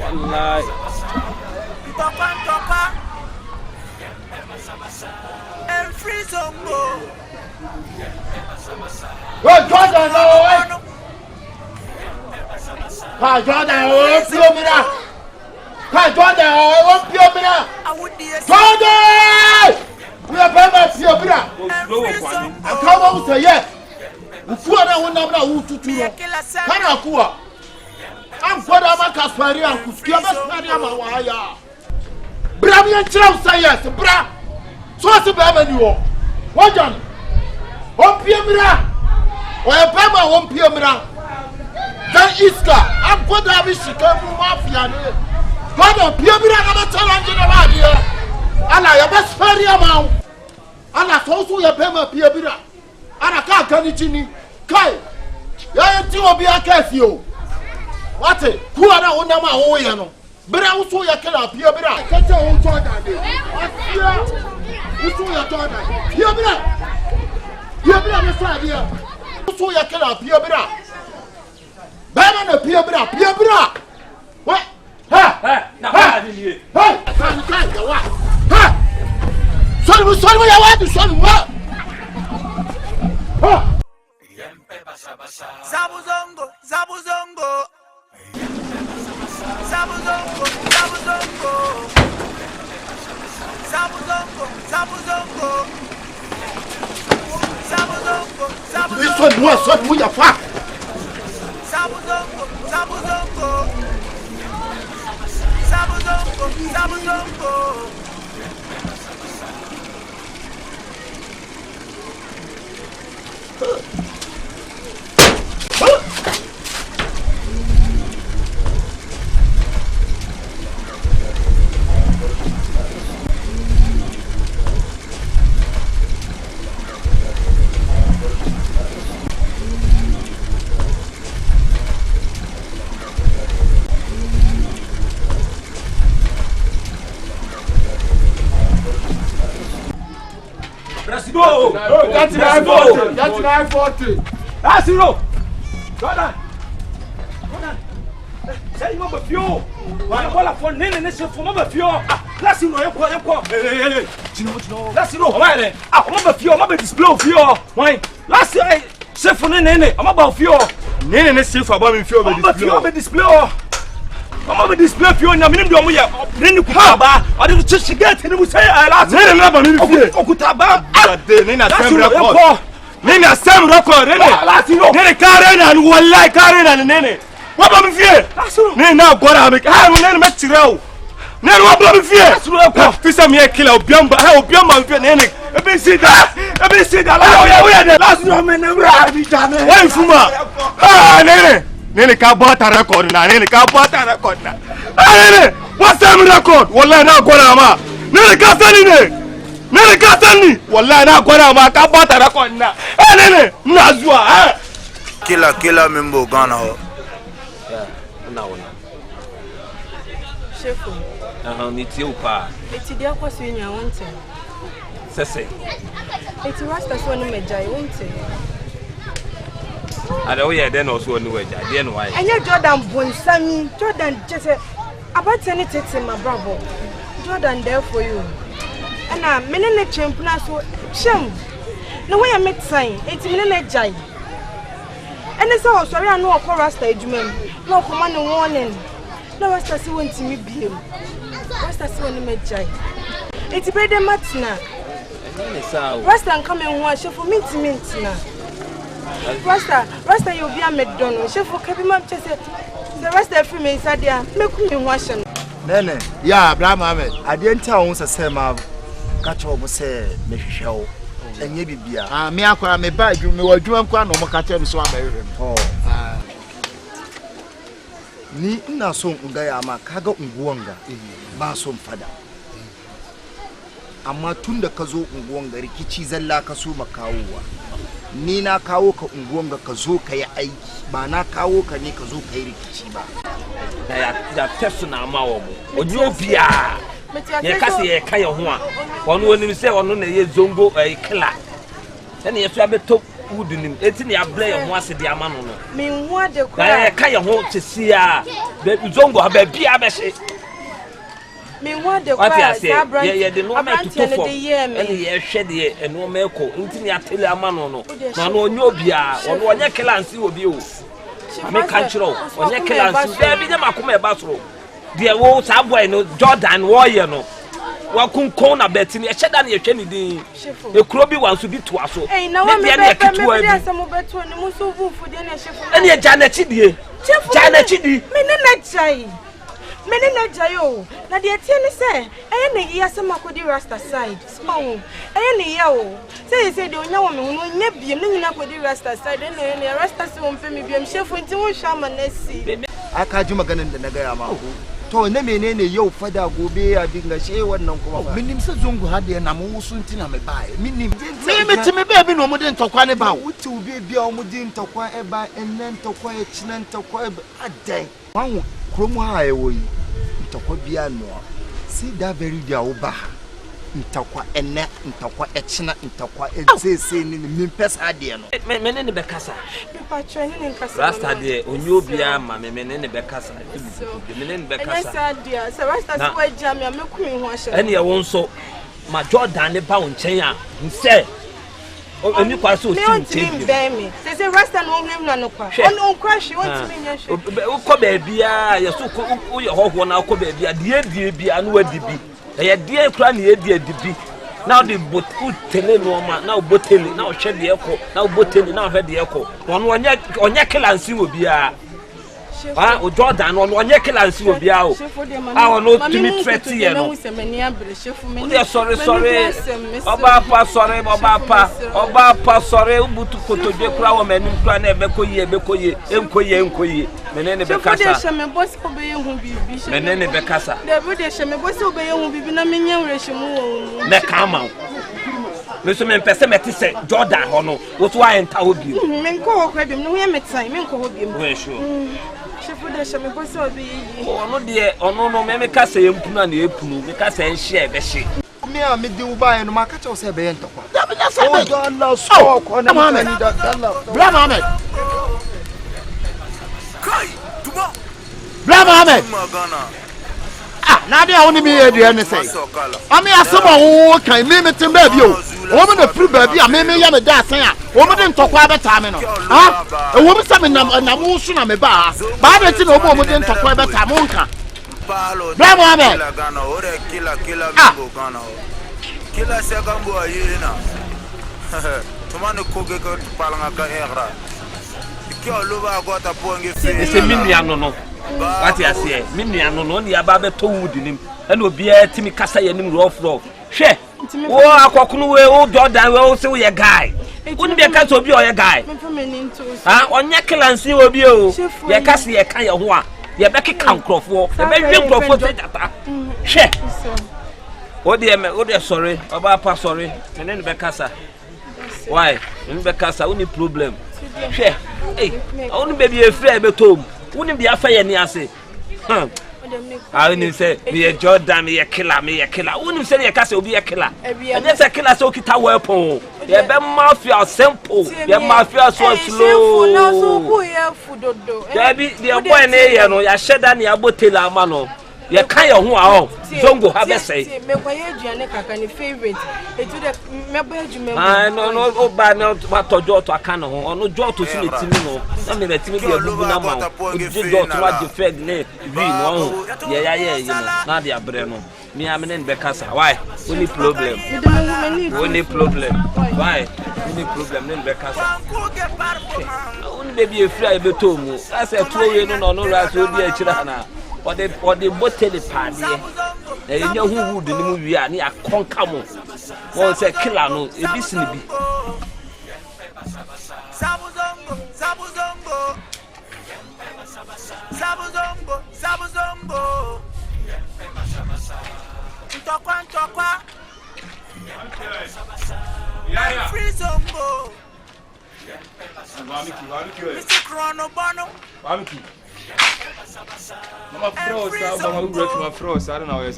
Wallahi. Topa. And free zongo. Jordan, Jordan, we are better Piobra. And come out say yes. Ufuana wona wututu no. Kana kuwa. Am foda maka swari an kuskiya basari ama waya. Bra mi enchira say yes, bra. So se baba ni wo. Wajan. Piobra. O baba Piobra. Dan iska. Am foda bi shika mu mafia ne. Foda Piobra na challenge na ba dia. Ala ya basari ama. Ala so ya bema Piobra. Ana ka gani chini kai ya ti obi akasi o wate ku ana wona ma wo ye no bere wo so ya kala pia bere ka che wo Jordan de asia wo so ya Jordan pia bere me sa dia wo so ya kala pia bere ba na pia bere wa ha Na ba ni ye. ha kan ya wa ha sorry ya wa sorry wa Zabuzongo. This one we are far. Zabuzongo. go. That's 940. That's 940. That's zero. Jordan. Say you be few. Why call for nene se for me few. Let's see no yeko. Hey. Chino. Let's see no. Why then? Me few, me display few. Why? Let's see se for nene. I'm about few. Nene se for about me few be display. I'm be display few na me ndo mo ye. Nene kutaba. I dey to get ni mo say last. Nene na ba me few. Okutaba. Nene assembly record. Nene assembly record. Nene carry and wallahi carry and nene. What about me fear? Nene na agora me. Ha nene me tirao. Nene what about me fear? Fisa me killer obiamba. Ha obiamba me fear nene. Ebe see that. Last no me never be done. Why fuma? Ah nene. Nene ka bota record na. Nene ka bota record na. Ah nene. What's that record? Wallahi na agora ma. Nene ka tani ne. Nene ka tani. Wallahi na agora ma ka bota record na. Eh nene. Na zua. Kila membo Ghana ho. Shefu. Ni ti o pa. Eti dia kwaso nya wonte. Sese. Eti rasta so no mejai wonte. Ada wo ye den no so ni waja. De no why? Anya Jordan bonsami. Jordan just about any tete my bravo. Jordan there for you. And me ne chempuna so shem. No way I met sign. Eti me ne jai. And so sorry I know ko rasta ejumem. No command warning. No rasta si wonti mi biem. Rasta si woni mejai. Eti be de matina. Rasta come in one chef for mint na. Rasta you be a McDonald. Chef for kebi ma chese. The rasta free me inside there. Make me wash. Nene, yeah, Abraham Ahmed. I didn't tell us a sema catch up say me hwehwe. Enye bibia. Ah, me akwa me ba adwum me wadwum kwa no mo catch am so abayerem. Oh. Ni ina so nga ya ma kaga unguwanga ba so mfada. Amma tunda ka zo unguwanga rikici zalla ka so makawowa. Ni na kawo ka unguwanga ka zo ka yi aiki ba na kawo ka ne ka zo ka yi rikici ba. Ya tesu na ma wo mo. Onyo bia. Ye kasi ye ka ye ho a. Wono wonim se wono na ye zongo killer. Se ne ye so abeto wudunim. Eti ne ya ble ye ho ase de ama no no. Me ho de kwa. Ye ka ye ho tesi a. Be zongo ha ba bia be hye. Me ho de kwa. Ye de no ma to fo. Ene ye hwe de eno ma eko. Enti ne ya tele ama no no. Na no onyo bia. Wono onye killer ansi obi o. Me ka chiro. Onye killer ansi. Be bi de makoma e ba soro. The wo sa boy no Jordan warrior no wa kunkon na betini e cheda na ye hwe ni din e kuro bi wan so bi to aso eh na wa me be asem beto ni mu so vufu de na shefu ene ye janachi die janachi di me ne na jai o na de tie ni se eye ne yi asem akodi rasta side so eye ne ye o say de onya wo me hu no nya biem ne nyina akodi rasta side ne rasta se wo mpe me biem shefu nti wo hwa ma na si aka ji maganin da na gaya ma to ne menene yau fada gobe ya dinga she wannan kuma ba minim se zongo hade na mu wusunti na me bae minim me timi be bi no mu din tokwa ne ba wuti obi bia o mu din tokwa e ba enen tokwa e chinan tokwa e adai wan kromu ha e wo yi tokwa bia no see that very day wo ba ntakwa enne ntakwa echina ntakwa ensese ni mimpesa de no menene ne bekasa pa training in kasa rasta de onyo bia ma menene ne bekasa menene ne bekasa rasta de so rasta so wa jam ya mekumi ho ahye ene ye won so ma Jordan ne ba won chen a nse oni kwa so ti chen bi se rasta no hwem na no kwa ono crash won ti nya hwe ko ba bia ye so ko ye hoho na ko ba bia die bia no wadi bi ye die kra na ye die dibi now the boat tele no ma now botele now hwe de eko now botele now hwe de eko wono onye kilansi obi a o Jordan wono onye kilansi obi a o wono tumi 30 ye no sorry oba pa sorry ubutu kotodwe kra wo manim kra na ebekoye enkoye menene bekasa menene bekasa David sheme bosi obeye hu bibi na menya wrehemu wo me kama me so me pese meti se Jordan hono wo so wa enta obi me nko ho kwa bim no ye metan me nko ho bim we sure shefu de sheme bosi obeye ono de ono no me kasa yempunu na epunu me kasa enhye ebe hye me a me di wo ba no maka che wo se be ntokwa Bra Mohammed. Bra Mohammed. Now they only me here and say. I mean, some who can limit him, baby. Woman, the free baby, I may be a dance. Woman didn't talk about time. Huh? A woman, some in a motion on me bar. But I don't know woman didn't talk about time. Bra Mohammed. Kila sekambo ayina. Tumane koge ko palanga ka era. Ikyo luba ko ta ponge fe. Ese minia no. Wati ase minia no ne aba be to wudi nim. Ena obi a timi kasa ye nim rough. Hwe. Wo akokono we o Jordan we o se wo ye guy. Woni be kasa obi o ye guy. Ha onye kilansi obi o. Ye kasa ye kan ye ho a. Ye be keka nkrofo. Ye be hwe nkrofo te tata. Hwe. Ode sorry, Oba sorry. Nene be kasa. Why? Nene be kasa, uni problem. Hwe. Hey, uni be be free be tom. Uni be afa ye ni ase. Uni say me Jordan me killer. Uni say ye kasa obi ye killer. Ene say killer so kita weapon. Ye be mafia simple. Ye mafia so slow. Na so ku ye fudodo. Debi the boy na ye no ya sheda na ya botela ama no. Ye kan ye ho a ho zongo ha be say me kwaye aduane kaka ni favorite etu de me ba adwuma no o ba na ma tojo to aka no ho ono jo to si metimi no na me metimi de abubu na ma o je jo to ma de fed ne bi no ho ye ya ye no na de abre no me amene be kasa why only problem why only problem ne be kasa only baby e free e be to mu asa tuo we no ra so di a kira na or the bottle party. You know who would the movie and ya concamo. One say killer no, a business be. Sabuzongo. Tokwa. Free zongo. Mr. Chrono Bono. Mama froze, I don't know where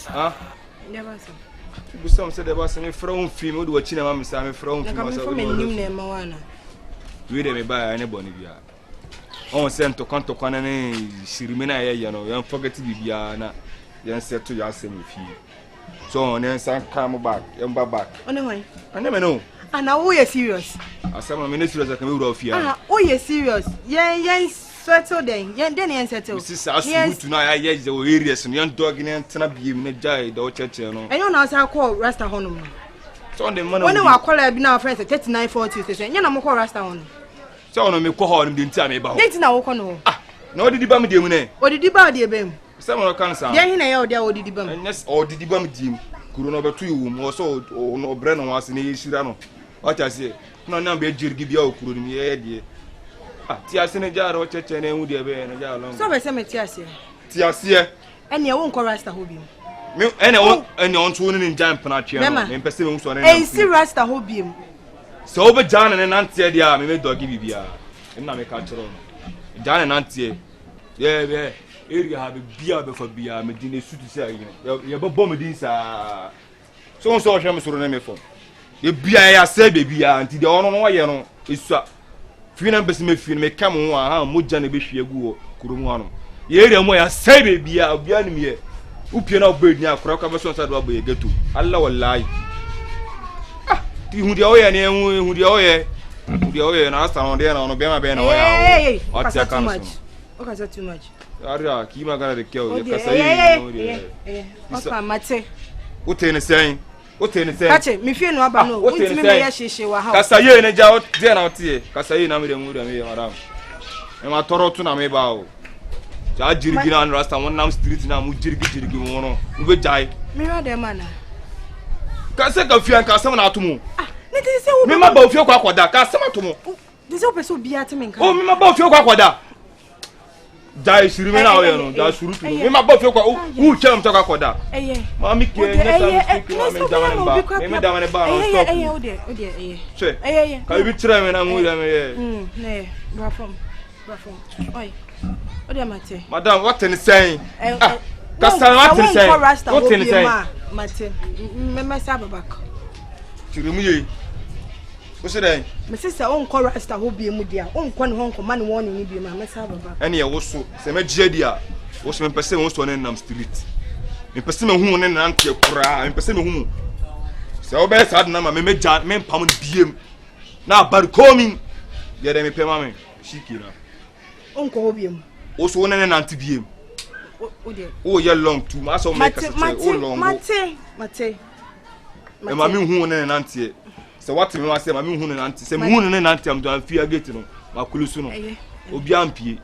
huh? Never so. People some say there was some from film do watching mama say me from film so we dey me buy anybody bia. On send to kwan na shirime na ye no, you forget bibia na you set to your same fee. So on then come back, you back. On why? I never know. And now we are serious. Asama me serious can we rough here. Ah, oh you serious. Yes. Settle then. Then settle. Sister, as you to know, I the areas and young dog in Tana be in a jay, the church. And you know, I call Rasta Honum. So on the money, when I call our friends at 3940, say, you know, Rasta on. So on me call him, didn't tell me about it. Now, no. Ah, no, did you bum the or did you buy the beam? Someone cancer. Yeah, or did you bum? And yes, or did you bum Jim? Could over 2 or so, or no Brennan was in a Shirano. What I say, no number give you, couldn't be. Tia Seneja or Church and would be a jar. So I say, Tia, and you won't call Rasta Hobium. Any on tuning in Jam Panachi, and Pacific one, and see Rasta Hobium. So over John and Nancy, dear, me dog give you, and not make culture. John and Nancy, yeah, area have a beer before beer, Medina suit to say, you're about bombardins. So I'm sorry, me for. The beer, I say, baby, until the honor, you know, is swap. Fina besi me fina me kama wa ha moja ne be hwe agu kurumu anu ye area mo ya sai be bia obia ne me upie na obedi akora ka be so nsado abo ye getu Allah wallahi ah ti hu dia oye ne hu dia oye na asa no dia na no be ma be na oya o ati aka no o ka too much ara ki ma gara de keo ye kasa yi no dia o ka mate o te ne sen Kache, me feel no aba no. Untimi me ya sheshe wa ha. Kasa ye ne ja o de na otie. Kasa ye na me de mu de me madam. E ma toro tu na me ba o. Ja jirigi na rasta won nam street na mu jirigi mu no. U be jai. Me wa de mana. Kasa ka fian ka sama na atumu. Ah, ne te se wo. Me ma ba ofie kwa akoda ka sama atumu. De se o peso bia te me nka. O me ma ba ofie kwa akoda. Jai shirime na o ye no, ja surutu. Me ma ba ofie kwa u chem to kwa akoda. Mami ke nyesa me dawane ba. Me dawane ba no stop. Ode. Che. Ka bi tire me na mu ya me ye. Ne, bra from. Oi. Ode mate. Madam, what in saying? Kasa what in saying? What in saying? Mate. Me mess up back. Chirimuye. What's it? My sister on chorus that will be a mudia, on one home command warning, be my message. Any also, Sema Jedia, was my person was on Nam Street. In person who and Auntie Kura, in person whom. So best had number, me jar, men pound DM. Now, but coming, get me pay mammy, she killer. Uncle Obium. Also one and Auntie DM. Oh, you're long too much. Mate. And my moon and Auntie. So what do you say, my moon and Auntie? Say moon and Auntie, I'm doing fear getting my Culusuno. Obiampi.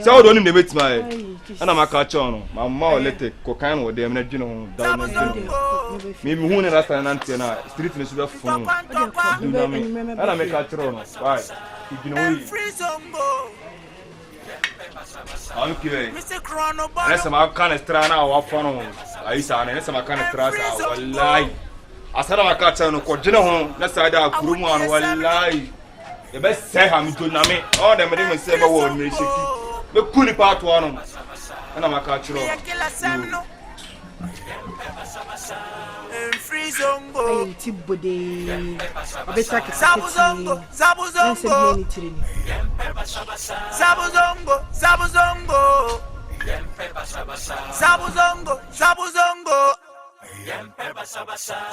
So don't even meet my and I'm a catch on. My mother let it cocaine or them, you know, down. Maybe who and Auntie and I, street in the phone. And I make a throne. Why? You know, okay. Unless I'm kind of strana or phone, I saw, unless I'm kind of stress, I will lie. I said, I catch on a cordial, let's say that Kuruman will lie. The best say I'm to Name, all them even say a word, may shake. The coolie part one, and I'm a catcher. Hey, Tibody. I bet I can Zabuzongo. Zabuzongo. Zabuzongo. Zabuzongo. Zabuzongo. Zabuzongo.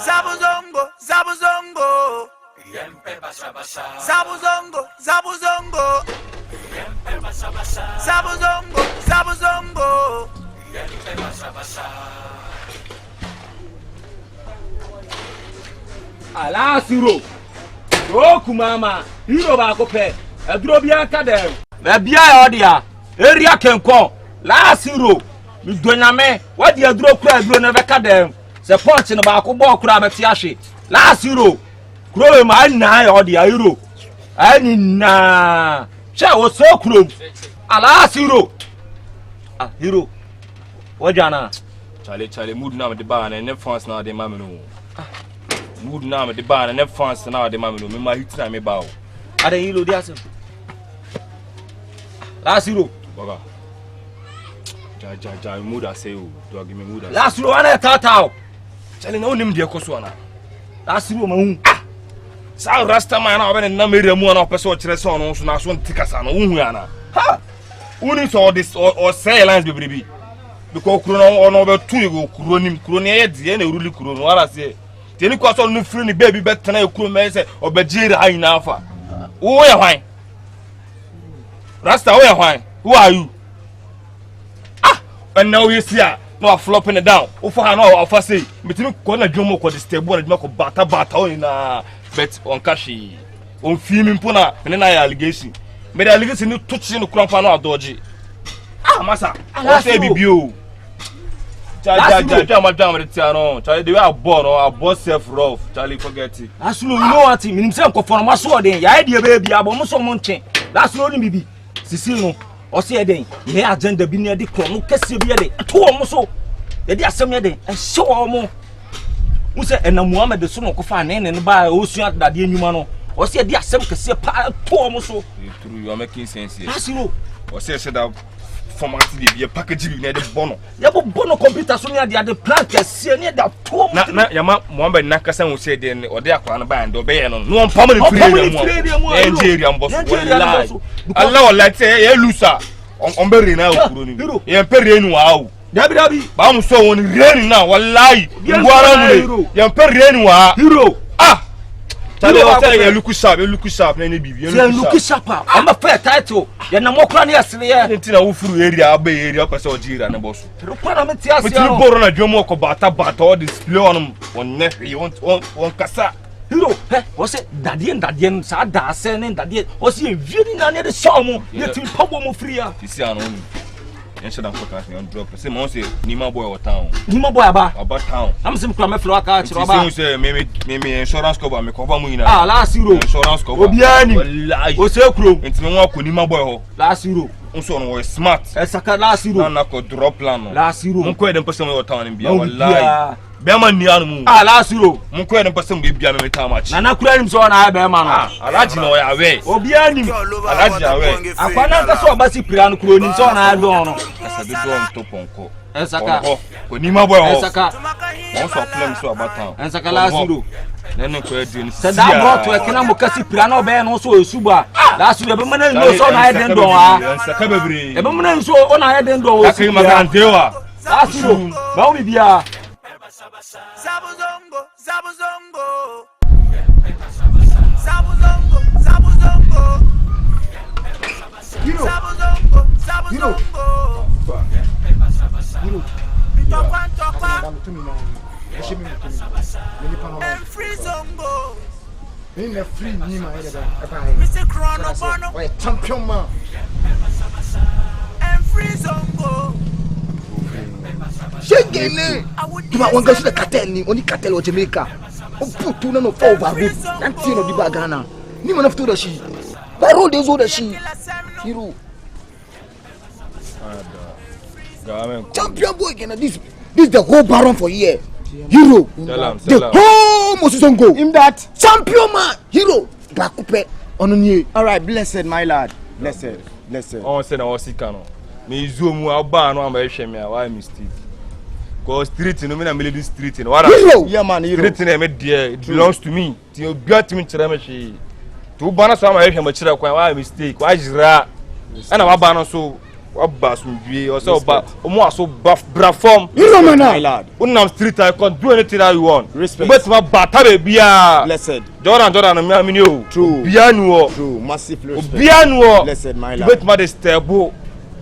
Zabuzongo. Zabuzongo. Zabuzongo. Zabuzongo. Zabuzongo. Zabuzongo. Ala siro. Roku mama, hero ba ko pe. Eduro bia ka dem. Ba bia ya odia. Area kenko. La siro. Mi donyame, wadi eduro kura eduro na be ka dem. Se punch no ba ko bo kura be ti ahwe. La siro. Kuro ma na ya odia hero. Ani na. Sha wo so kuro. Ala siro. Ah hero. Wajana. Charlie, mood now with the bar and never fans now, the mammy. Mood now with the bar and never fans now, the mammy. Me, my hit time, me bow. Are they hero, dear? Last hero. Baga. Ja, mood, I say, do I give me mood? Last hero, I tata. Charlie, no name, dear Coswana. Last hero, my Sa Rasta man, I've been in Namiri, one of person, Treson, so now one Ticasano, Unana. Ha! Who saw this or say lines, baby? Because Kuron on over 2 ago, Kuronim, Kuroniad, and a really Kuron, what I say. Then you cost on new friendly baby better than a crew mess or Bajira high in Alpha. Oh, why? Rasta, why? Who are you? Ah! And now you see, no flopping it down. Oh, for an hour, I say, but you can't jomo called the stable and make a bata in a bet on Kashi. On filming Puna and an allegation. Made allegation you touching the crampano dodgy. Ah, massa, I say, BBU. Madam, Charlie, they are born or a boss self rough. Charlie, forget it. That's no, you know what him himself for my sword. The idea, baby, I'm almost so much. That's no, baby. Cecil, or say a day, he has done the binary the crown, Cassibier, 2 almost so. The assembly day, and so more. Who said, and Muhammad the son of Kofan and buy Ocean that the Numano, or say the assembly can 2 almost so. You are making sense here. That's you. Or say, said up. Formatting the packaging near the bono. You have bono computer so near the plant, near the poor. Not Yama, Mohammed Nakasan will say, then, or they are crying band or bayan. No one permanent Nigerian boss. Allah, let's say, Lusa on Berry now. Yamperin wow. Dabi, I'm so on rain now. Wallahi, Yamperin wow. Hero. Ah. You look sharp, any baby. You look sharp. I'm a fair title. You're no more cranny as the air. Through area, Bay area, Passager, and a boss. But you born a Jomo Bata or display on neck. You want one cassa. Hero, was it Dadian, Sada, sending Dadian, was he really near the Salmo? Yet you probably free. You see, I know. And should have focused on drop. Say, Monsieur, Nima boy or town. Nima boy about town. I'm some clamor floor catch. Maybe insurance cover me cover me. Ah, last euro. Insurance cover. Obiani. What's your crew? It's me walk with Nima boy. Last euro. Also, was smart. As a last euro. Now, I drop plan. Last euro. Munko dem person we town in bia wallahi bema ni anu ah last euro munko dem person we bia me ta match na na kura nim so na bema no alaji na we awe obi ani alaji awe akwana nka so obasi pira no kuro nim so na do no asa bi do on top onko Ensaka. Onima boy. Ensaka. Wọ́n sọ film so about town. Ensaka last zero. Nene ko edin. Sada brought to a kina mo kasi pira na obe no so esuba. Last year be mana no so na head don wa. Ensaka bebre. E be mana so o na head don wa. Akiri magantewa. Last year ba o bia. Zabuzongo, zabuzongo. Champion man. Shegene. Tu vas engager le cartel ni, on dit cartel au Jamaica. On peut tout non faut va route. N'antino di bagana. Ni mon after shi. Ba roll des autres shi. Hero. Champion boy again. This the whole baron for here. Hero. The whole Mosisongo. Him that Champion man. Hero. Bakupe. Ononye. all right, blessed my lad. Blessed. On say na osika no. Me izuomu aba no am ehwe me a why mistake. Cause street no me na me street no. Hero. Yeah man, hero. Street na me there, it belongs to me. Ti obiat me kire me hwe. To bana so am ehwe me kire kwan why mistake. Why jira. Ana wa ba no so waba sundue or say oba omo aso bra form. Hero man. My lad. Unam street I can do anything that you want. Respect. But ma bata be bia. Blessed. Jordan me amini o. True. Bia nu o. True. Massive respect. Bia nu o. Blessed my lad. Bet ma de stable.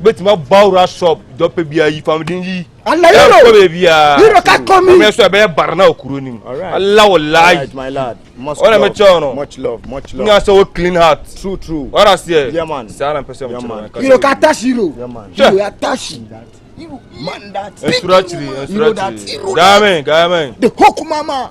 Bet ma baura shop do pe bia yi fam din yi. Allah hero. Be bia. Hero ka komi. Me so be barna okuro ni. All right. Allah wallahi. Right, my lad. Much Ona me chono. love. Much love. Nya so clean heart. True. What I say? Yeah, man. Say am person Yeah, me man. chono. Hero ka attach hero. Yeah man. Hero attach that. Hero man that. Esurachiri. Hero that. Gamen. The hook mama.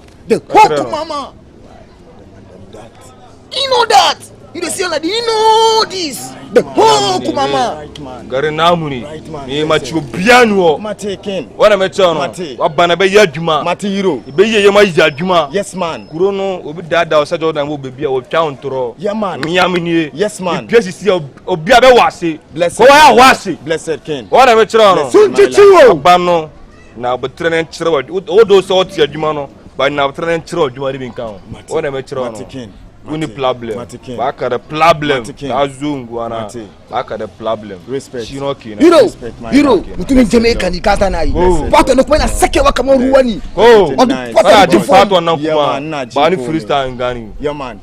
You know that. You dey say like you know this. The hook mama. Right man. Gare namuni. Right, man. Me ma chu bia nu o. Mate king. Wana me chono. Mate. Wabana be yadwuma. Mate hero. Be ye ma yadwuma. Yes man. Kuro no obi dada o sajo na mo bebia o twa ontoro. Yeah man. Miamini. Yes man. Place si obi abe wase. Blessed. Ko ya wase. Blessed king. Wana me chiro no. Blessed. Sunchichiwo. Ba no na obetre ne chiro o do so ti adwuma no. Ba na obetre ne chiro adwuma de binka o. Wana me chiro no. Mate king. Uni problem. Mate king. Ba ka the problem. Mate king. Azungu ana. Mate. Ba ka the problem. Respect. Shinoki na. Hero. Respect, my Hero. lad. Mutumin Jamaica ni kata na yi. Oh. Pato no kwena seke wa kama ruwa ni. Oh. Nice. Para di fato na Yeah, kuma. man, na Ba ni jiko, freestyle ngani. Yeah man.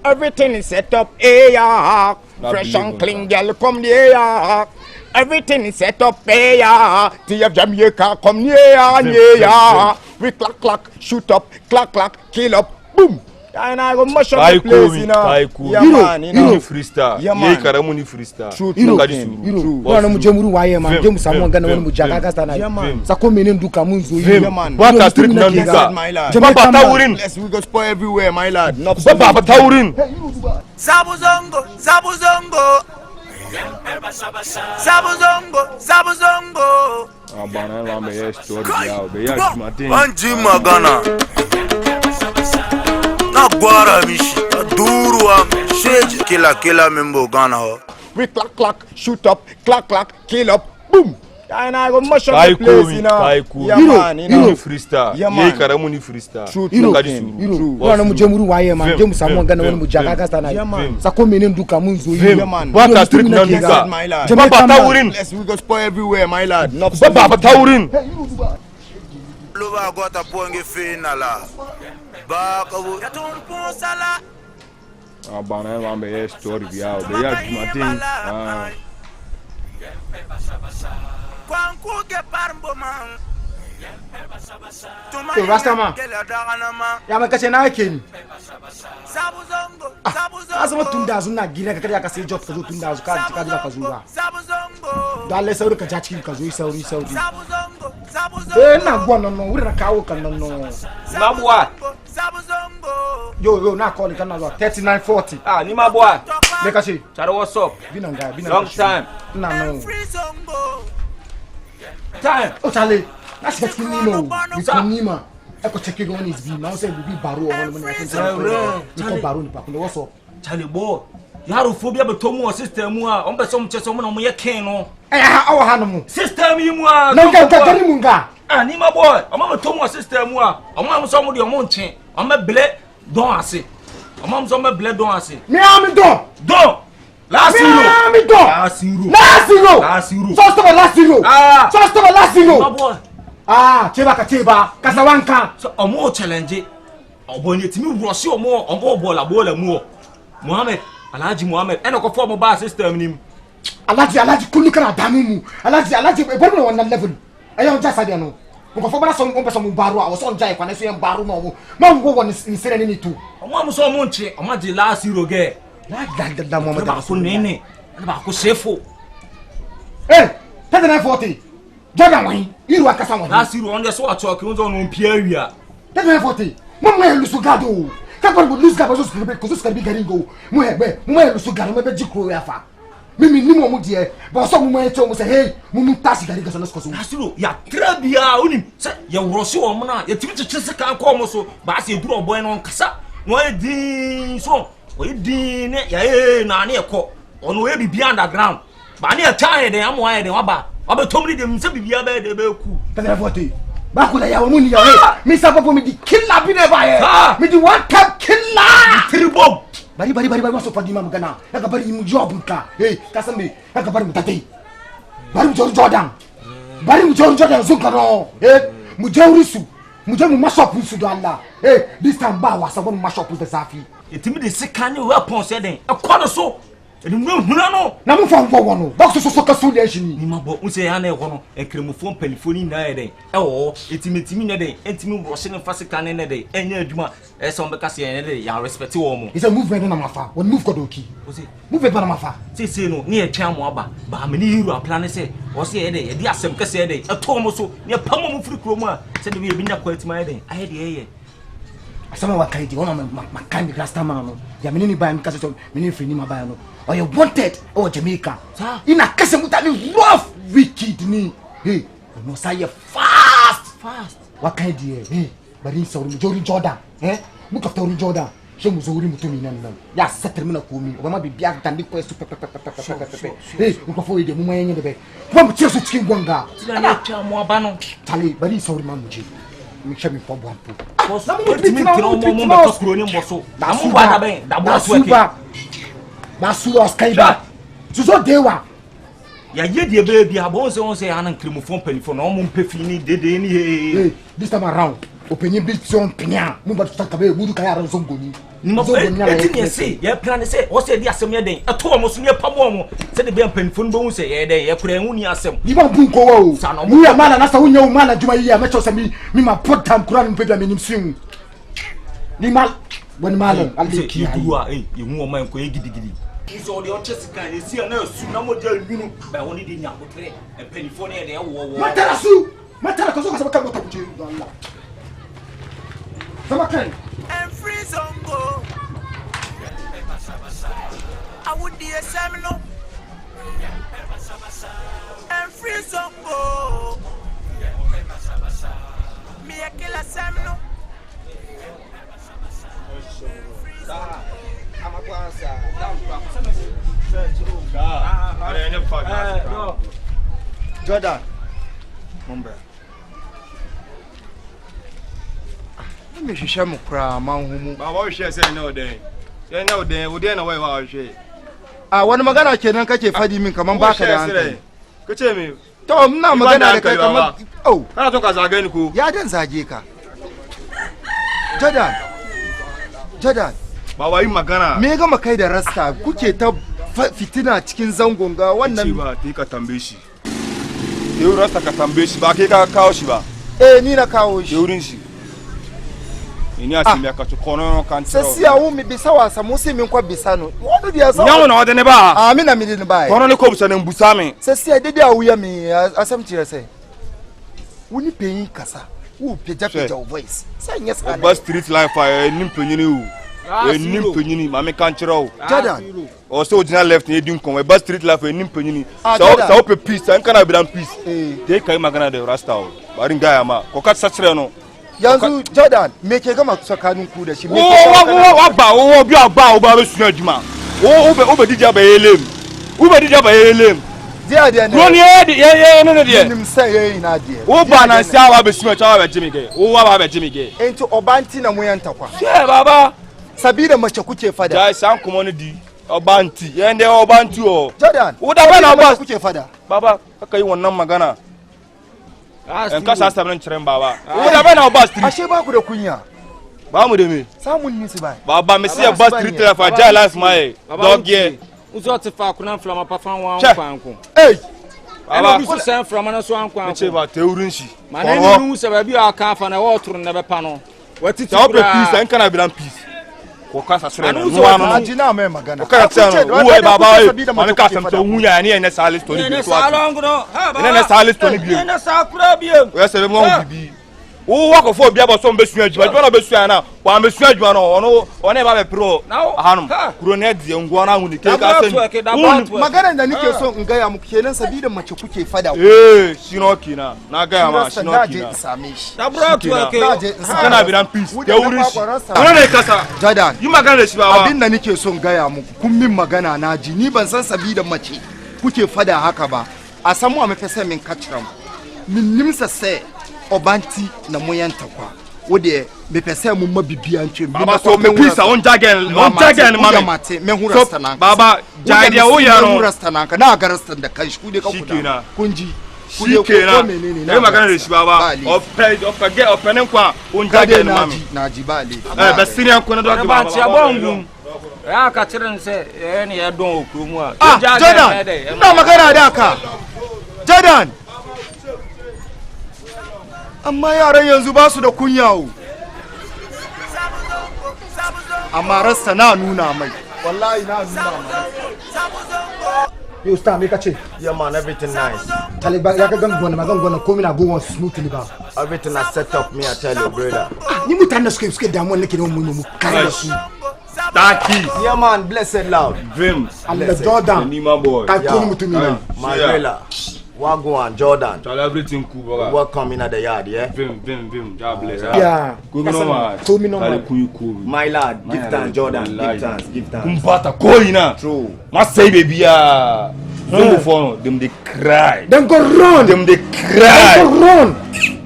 Everything is set up, yeah. Fresh and clean, girl, come here. Everything is set up, yeah. TF Jamaica, come near, yeah. We clack, shoot up, clack, kill up, boom. And I go mush up the place, you know. Yeah, Hero, man, you know. Ni freestyle. Yeah, Ye man. karamu ni freestyle. True, Hero. Wana mjemuru wa ye man. Jemu samu ngana wana mjaka kasta na. Yeah, man. Sako menen duka munzo yi. Yeah, man. Baka street na Blessed, duka. my lad. Baba taurin. Bless, we go spoil everywhere, my lad. Not Baba taurin. Zabuzongo. Abana la me story ya be ya jumatin. Anji magana. Na gwara mishi. Duru am. Sheji kila membo gana ho. We clack, shoot up, clack, kill up, boom. And I go mush up the place, you know. Yeah, man, you know. Ni freestyle. Yeah, Ye man. karamu ni freestyle. True, Hero. Wana mjemuru wa ye man. Jemu samu ngana wana mjaka kasta na. Yeah, man. Sako menen duka munzo yi. Yeah, man. Baka street na Blessed, duka. my lad. Baba taurin. Bless, we go spoil everywhere, my lad. Not Baba taurin. Luba gota ponge finala. Baka bu. Yaton ponsala. Abana la me story ya be ya jumatin. Kwanku ke parmbo man. Yo, Rastaman. Ya makache na yake ni. Zabuzongo. Asama tunda zuna gina ka kada ka sai jot ka zo tunda zu ka duka ka zo ba. Da Allah sauri ka ja cikin ka zo sauri. Na gwa no wuri na kawo kan no. Mabwa. Yo na call kan na zo 3940. Ah, ni mabwa. Me ka shi. Charo what's up? Binanga. Long time. Na no. Time. O chale. Na se kinimo. Bikunima. Eko cheke go is bi. Now say we be baro on money. I can say. Ni ko baro ni pa. What's up? Chale bo. yaro phobia beto mu system mu a on be so mche so mu na mo ye ken no awo hanom system yi mu a na nka mu nga ani ma boy o ma beto mu system mu a o ma so mu de o mo nche o ma ble don ase o ma so ma ble don ase me am don last zero so stop last zero ma boy cheba kasawanka so o mo challenge o bo ni timi rush o mo bola mu Mohammed Alhaji Mohammed ena ko form ba system nim Alhaji kunu kana damu mu Alhaji e bono wannan level ayo ja sadia no ko fo bana so on person mu baro a so on ja e kwa na so en baro no mo ma ngo won ni sere ni tu mo so mo nche o ma di last zero ge la Mohammed ba ko nene ba ko sefo tada na 40 Jordan wan iru akasa wan last zero on the so acho ki won no mpia wia tada na 40 mo ma lusu gado kakor bu lusu gado so skarbi garingo mo lusu gado me be jikro ya fa mimi ni mo die ba so mo eche mo se hey mo tasi garingo so no sko so asiro ya trabia onim se ya wrosi o mo na ya timi chichise kan ko mo so ba se duro boy no kasa no edin so o edin ne ya na ne ko ono e bibia underground ba ne ya tie de amo aye de waba tomri de mse bibia ba de be ku tada 40 ba ko da ya mo ni ya mi sa popo mi di killer bi ne ba ye mi di one cup killer tribom bari so fadi mam gana ya ka bari mu job ka ka sambe ya ka bari mu tate bari mu Jordan so kano mu jawrisu mu jamu mashop su do Allah this time ba wa sabon mashop da safi etimi de sikane weapon se den e kono so enu huna no na mu fa wo no box so ka so de shini ni mabo unse ya na e ho no ekremofo pelifoni na e den e wo etimi ne den etimi broshe ne fasikane ne den enya aduma e so mbeka se ne den ya respect wo mo is a movement na mafa when move kodoki move ba na mafa se no ne e twa mo aba ba me ni hero plan se wo se e den e di asem kase e den e to mo so ne pam mo firi kromo a se de we bi nya kwatima e den aye de ye asama wa kaidi wona makambi rasta mano ya menini ba mkase so menini free ni mabaya no or you wanted or Jamaica ina kase mutani rough wicked ni no say fast wa kaidi bari so mu Jordan mu ka tori Jordan she mu zori mutumi nan ya setter mina komi o ma bibia tandi ko su pepe ko fo ide mu mayenye de be ko mu tire so cikin gonga tina ne twa mo aba no tale bari so ma mu je mi chami po bampo na mo timi kiro mo be to kuro ni mboso na mo ba da ben da bo so eke basu oskaiba zuzo dewa ya ye de baby abo on se anan krimofon pelifon o mo mpefi ni dede ni this time around openye bition penya mo ba tutaka be budu kaya ran zongoni ni mo etini se ye plan se o se di asem ye den eto mo so ne pamo mo se de be pelifon bo hu se ye den ye kura hu ni asem ni ba bunko wa o mu ya mana na sa hu nya mana juma yi ya mecho se mi ma potam kura ni pepa mi nimsim ni mal bon mal alde ki duwa ye hu o man ko ye gidigidi so de o chesi kan ye si na su na mo de nwunu ba woni de nya ko tre e pelifon ye de wo matara ko so ka sabaka mo ta kuche Allah sama kan and free zongo I would be a seminal and free zongo me a killer seminal Jordan Mumba me hwehwe mo kra ma hu mu ba wa hwehwe se na oden ye na oden oden na wa hwehwe wani magana kenan kake fadi min kaman baka da hankali kace me to muna magana da kai kaman kana to ka zage ni ko ya dan zage ka Jordan ba wai magana me ga makai da rasta kuke ta fitina cikin zangon ga wannan ba kai ka tambaye shi yau rasta ka tambaye shi ba kai ka kawo shi ba ni na kawo shi wurin shi ini asimi aka to kono kan tro sesi awu mi bisa wasa musi mi nkwa bisa no wodo dia sa nyawo na odene ba mi na mi din ba kono ne ko busa ne mbusa mi sesi adede awu ya mi asam tire se woni peyin kasa wo peja voice say yes ka ba street life nim penyini wu nim penyini ma me kan tro Jordan o so original left ne din kon ba street life nim penyini so pe peace an kana bi dan peace dey kai magana da rasta o bari ngaya ma ko ka satre no yanzu Jordan me ke gama tsakanin ku da shi me wa ba wo bi agba o ba be suna juma Ube DJ Bayelem. Ube DJ Bayelem. Dia dia. Run ye no dia. Nim say ye na dia. Wo ba na sia wa be sima cha wa be Jimmy ge. Wo wa be Jimmy ge. Enti obanti na moye ntakwa. Yeah baba. Sabida mace kuke fada. Jai san kuma ni di. Obanti. Yende obanti o. Jordan. Wo da ba na ba kuke fada. Baba, kaka yi wannan magana. En ka sa sabran ciren baba. Wo da ba na ba street. Ashe ba ku da kunya. Ba mu da me. Samun ni su bai. Baba me see ba street la fa Jai life my dog ye. Uzo te fa kuna flama pa fan wa kwanko. Hey. Baba uzo sen flama na so ankwanko. Che ba te wurin shi. Ma na ni nu se ba bi aka fa na wo turu na be pa no. Wati ti ta ope peace en kana bi dan peace. Ko ka sa sure no no ajina me magana. Ko ka tsa no wo baba we. Ma ka sam to hunya ni en sa list to ni bi to. Sa long no. Ha baba. Ni sa list to ni bi. Ni sa kura bi. We se be mo bibi. Wo wa ko fo bia bo so mbe sua adwuma na be sua na wa me sua adwuma no ono one ba be pro ahanum kuro na die ngwa na hu ni ke ka sen magana da nike so in ga ya muku kenan sabida mace kuke fada shino kina na ga ya ma shino kina da bro to ke kana bi dan peace ya wurin shi ona ne kasa Jordan yi magana da shi ba abin da nike so in ga ya muku kun min magana na ji ni ban san sabida mace kuke fada haka ba a san mu a mafese min kaciram min nimsa sai obanti na moyanta kwa wode me pese mu mabibia ntwe baba so me peace on jagen mame me hu rasta na baba jaidia wo ya no rasta na ka na ga rasta da kai shi kude ka kuda kunji kude ko menene na magana da shi baba open kwa on jagen mame na ji bale be senior ko na do baba ba ti abongu ya ka tiren se ne ya don okumu a Jordan na magana da ka Jordan amma yaran yanzu ba su da kunyawo amma rasta na nuna mai wallahi na nuna mai yo sta me kace yeah man everything nice tali ba ya ka gangona magangona ko mina go on smoothly ba everything is set up me I tell you brother ni mutane suke damu nake no mu kai da su Taki yeah man blessed loud Vim I'm the Jordan ni my boy kai ko mutumi na my brother Wagwan Jordan. Tell everything cool, brother. Welcome in at the yard, yeah? Vim. God bless. Yeah. Good no Told me no man. My lad, give thanks, Jordan. Give thanks. Kumbata koina. True. My say baby ya. Don't go them they cry. Then go run. Them they cry. Then go run.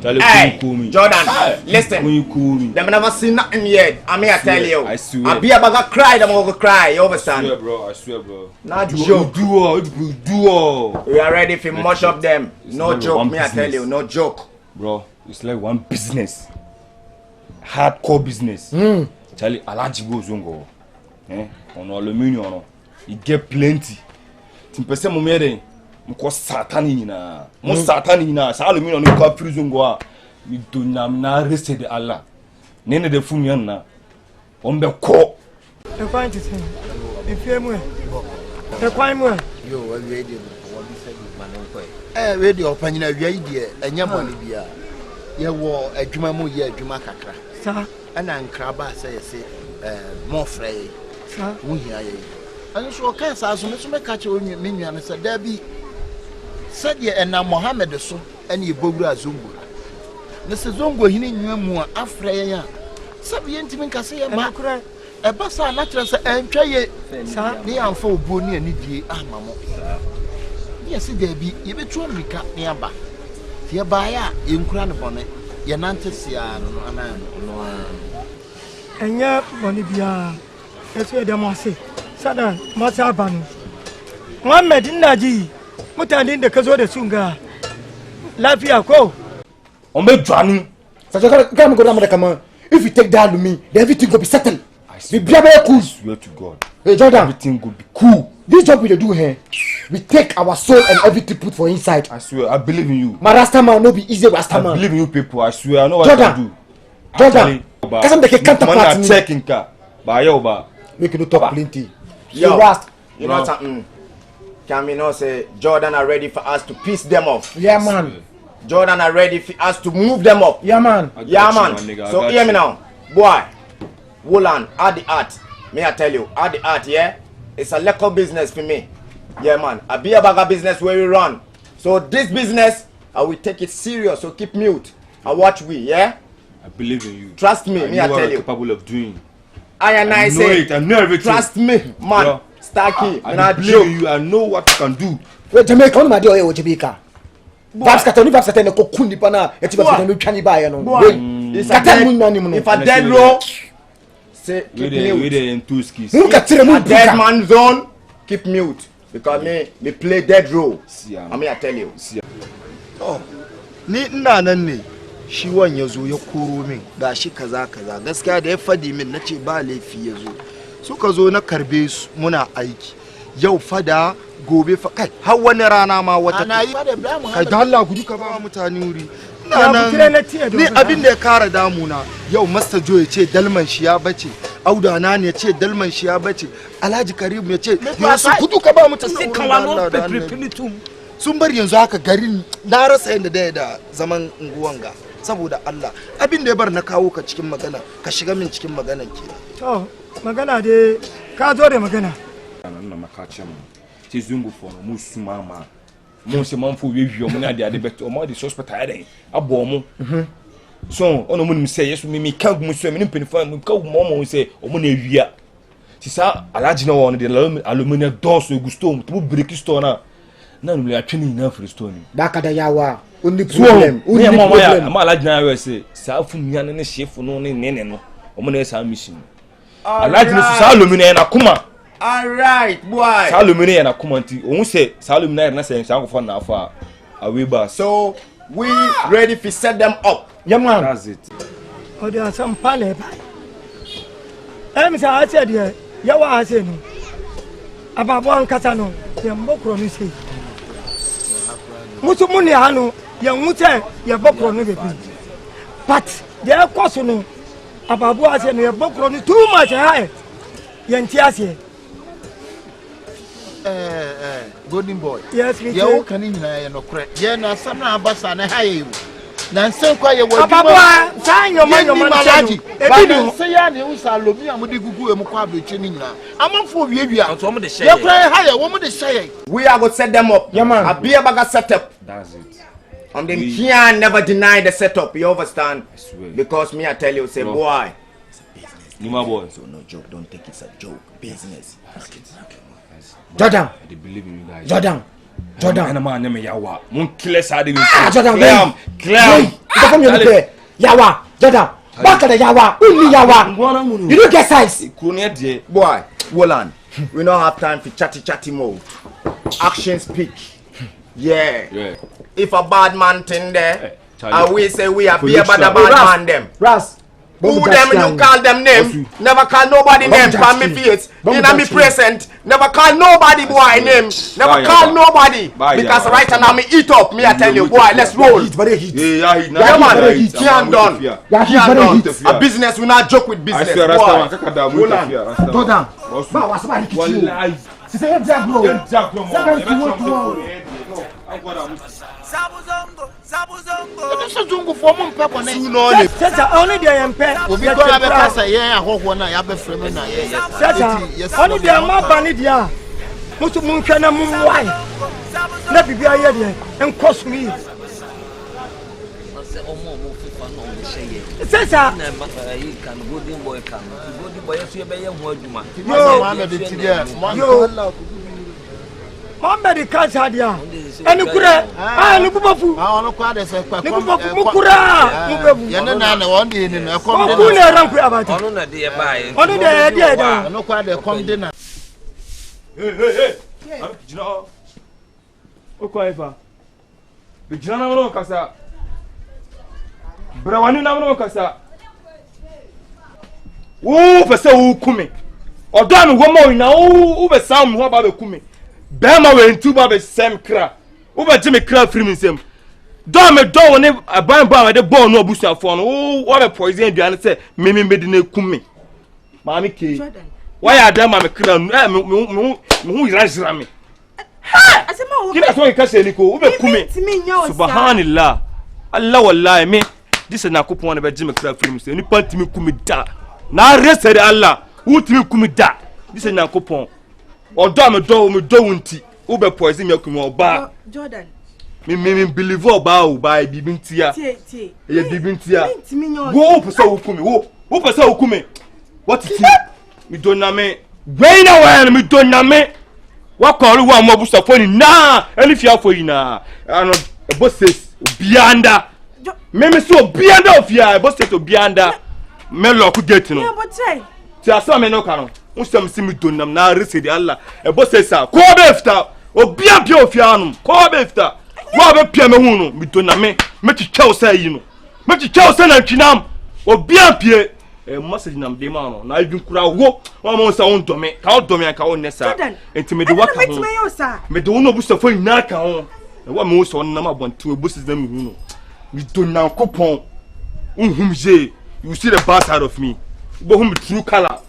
Hey, Jordan, listen. Them never seen nothing yet. I mean, I tell you. I swear. I be about to cry, them over cry. You understand? I swear, bro. Not joke. Do. We are ready to mush up them. No joke, me I tell you, no joke. Bro, it's like one business. Hardcore business. Charlie, Alaji goes on. On aluminium, you get plenty. Timpese mo mere. Mko satani na mo satani na sa aluminium no ka prison go a mi do nyam na reste de Allah nene de fumi na on be ko e kwan ti tin e fie mu e kwan mu yo we dey wo bi se bi man nko we dey opanyina wi de enya mone bia ye wo adwuma mu ye adwuma kakra sa ana nkra ba se ye se mo frey sa wo hia ye ani so kan sa so me ka che onyu me nua ne se da bi sadia ena Mohammed so ene ebogura zongo ne se zongo hini nwa mu afra ya sabi yentimi nkase ye ma e ba sa na kire se entwa ye sa ne amfa obo ne ani die amamo ye se da bi ye betu America ne aba ye ba ya enkura ne bone ye nante sia no ana no enya boni bia eso de mo se sada ma sa banu Mohammed ndaji mutanen da ka zo da sun ga lafiya ko on be dwanu so come go down come if you take that to me everything go be settled be be cool swear to God hey Jordan everything go be cool this job we dey do here we take our soul and everything put for inside I swear I believe in you my rasta man no be easy rasta man I believe in you people I swear I know what Jordan, to do Jordan kasam de ke counterpart ni checking ka ba yo ba make you no talk plenty yo rasta you know something can we know say Jordan are ready for us to piece them off yeah man Jordan are ready for us to move them up yeah man so hear me now boy Wolan add the art me I tell you add the art yeah it's a local business for me yeah man I be about a business where we run so this business I will take it serious so keep mute I watch we yeah I believe in you trust me I tell you capable of doing I say I know everything trust me man Starkey, I believe you. I know what you can do. We Jamaica, on my dear, we Jamaica. Vibes Kata no kokuni pana. Eti vibes no chani ba ya no. If a dead row, say keep mute. We the in two skis. A dead man zone, keep mute. Because me play dead row. I mean I tell you. Oh, ni ina nan ne shi wan yazo ya koro min gashi kaza gaskiya da ya fadi min nace ba laifi yazo suka zo na karbe su muna aiki yau fada gobe fa kai har wani rana ma wata kai da Allah gudu ka ba mutane wuri ni abin da ya kara damuna yau Master Joe ya ce dalman shi ya bace Auda na ne ya ce dalman shi ya bace Alhaji Karim ya ce su gudu ka ba mutane wuri sun bar yanzu haka garin na rasa yadda da zaman unguwan ga saboda Allah abin da ya bar na kawo ka cikin magana ka shiga min cikin maganan ke to magana dai ka zo da magana nan maka ce mu sai zungu fo mu suma ma mu se man fo wiwi mu na de bet o ma de suspect ayɛ abo mu so ono mu nim sɛ yesu mi kan mu so mi nim penifan mu ka mo sɛ o mu na awia ti sa alaji na won de aluminium doors gusto mu to break store na no ya twini na free store ni da kada yawa only problem ama alaji na we say sa fu nya ne chef no ne nene no o mu na sa mission alaji no sa aluminium na kuma. All right, boy. Salumine na kumanti. Onwu say Salumine na say nko na afa aweba. So we ready to set them up. Yeah man. That's it. Oh, there are some pale. Say I said here. Ya wa say no. Ababo an kasa no. Ya mbokro ni say. Mutu muni hanu ya mute ya bokro no bebi. But there course no. Ababo ase no ya bokro ni too much high. Ya ntiase. Golden boy. Yes, me too. You can in no correct. Yeah, na sana abasa na haye. Na nsen kwa ye wadi. Ababa, san yo man malaji. Ebi say ya ne usalomi amudi gugu emu kwa abreche ni nyina. Amanfo wiewia. So mo de share. Ya kra haye, wo mo de share. We are going to set them up. Yeah man. A beer baga setup. That's it. And them can never deny the setup. You understand? Because me I tell you say boy. Nima boy. So no joke, don't take it as a joke. Business. Jordan. I believe in you guys. Jordan. And man name yawa. Mun killer side me. Jordan. Clam. Come here. Yawa. Jordan. Back at the yawa. Only yawa. You don't get size. Boy, Wolan. We don't have time for chatty mode. Action speak. Yeah. If a bad man thing there, I will say we are be about a bad man them. Ras. Who them you call them name? Never call nobody name from me face. In me present. Never call nobody boy name. Never call nobody. Because right now me eat up. Me I tell you boy, let's roll. Yeah man, can't done. Can't done. A business we not joke with business. Go down. Wallahi. C'est exactement. Zabuzongo for mon papa na no sasa only dey empe obi ko na be kasa ye ahogho na ya be frame na ye sasa only dey ma bani dia musu mun kana mun wai na bibi aye dey en cost me sasa na yi kan golden boy so be ye ho aduma yo Mambedi kansa dia. Eni kura. Ni bubafu. Ono kwa de se kwa. Ni bubafu mukura. Mubebu. Ye na na won de ni na kom de. Ku na ranku abati. Ono na de bae. Ono de da. Ono kwa de kom de na. Hey. Jina. O kwa ifa. Be jina na wono kasa. Brawani na wono kasa. Wo pese wo kume. Odan wo mo na wo be sam ho ba be kume. Bema we ntuba be sem kra. Wo be jime kra free me sem. Do me do ne aban ba de ball no obusuafo no. Wo be poison duane se me di na kume. Maami ke. Why adam ma me kra me hu yira me. Ha! Asema wo. Kina so ka se ni ko wo be kume. Subhanallah. Allah wallahi me. This na kopon na be jime kra free me sem. Ni pantimi kume da. Na resere Allah. Wo timi kume da. This na kopon. Odo me do wunti wo be poison me akumi oba Jordan me believe oba o ba bibintia tie ye bibintia wo pese wo kumi wo pese wo kumi what it me do na me When I am Midoname, what call one more booster for na, and if you are for you now, I know the bosses beyond that. Maybe so beyond of ya, bosses to beyond that. Melo could get no. But say, Tia some no canon. Some simi donam na resi de Allah. A bosses are call after or be a pure fianum, call after. What a piano, Midoname, make it tell say you know. Make it tell say and chinam or be a pie. Message nam de mano na idun kura wo o mo sa on dome ka o dome ka o nesa intimate waka ho me do no busa fo ina ka ho e wa me so na ma bonto busa na me hu no me do na kopon unhum je you see the bad side of me bo hu me true color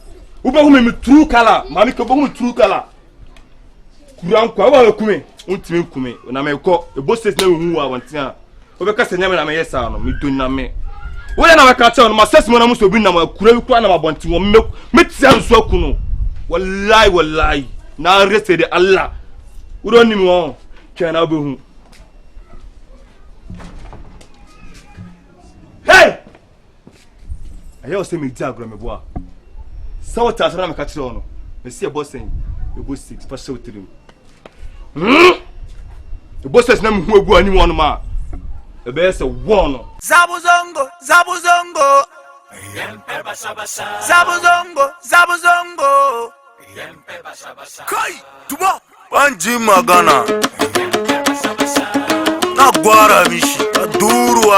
wo bo hu me true color ma me ko bo hu true color kura nkwa wa kume untimi kume na me ko e busa na hu wa wontia wo be ka se nyame na me yesa no me do na me where na ka tell no assess mo na muso bi na ma kura bi kwa na ma bonti wo me tia nso akuno wallahi na rese de Allah wo don nim won twa na obehu hey ayo se me di agro me boa so ta so na me ka tell no me see e boss en e boss 6 pa so trim e boss na me hu agu ani won ma e be se won Zabuzongo, Zabuzongo. Zabuzongo, Zabuzongo. Kai, tuba. Panji magana. Na gwara mishi, duru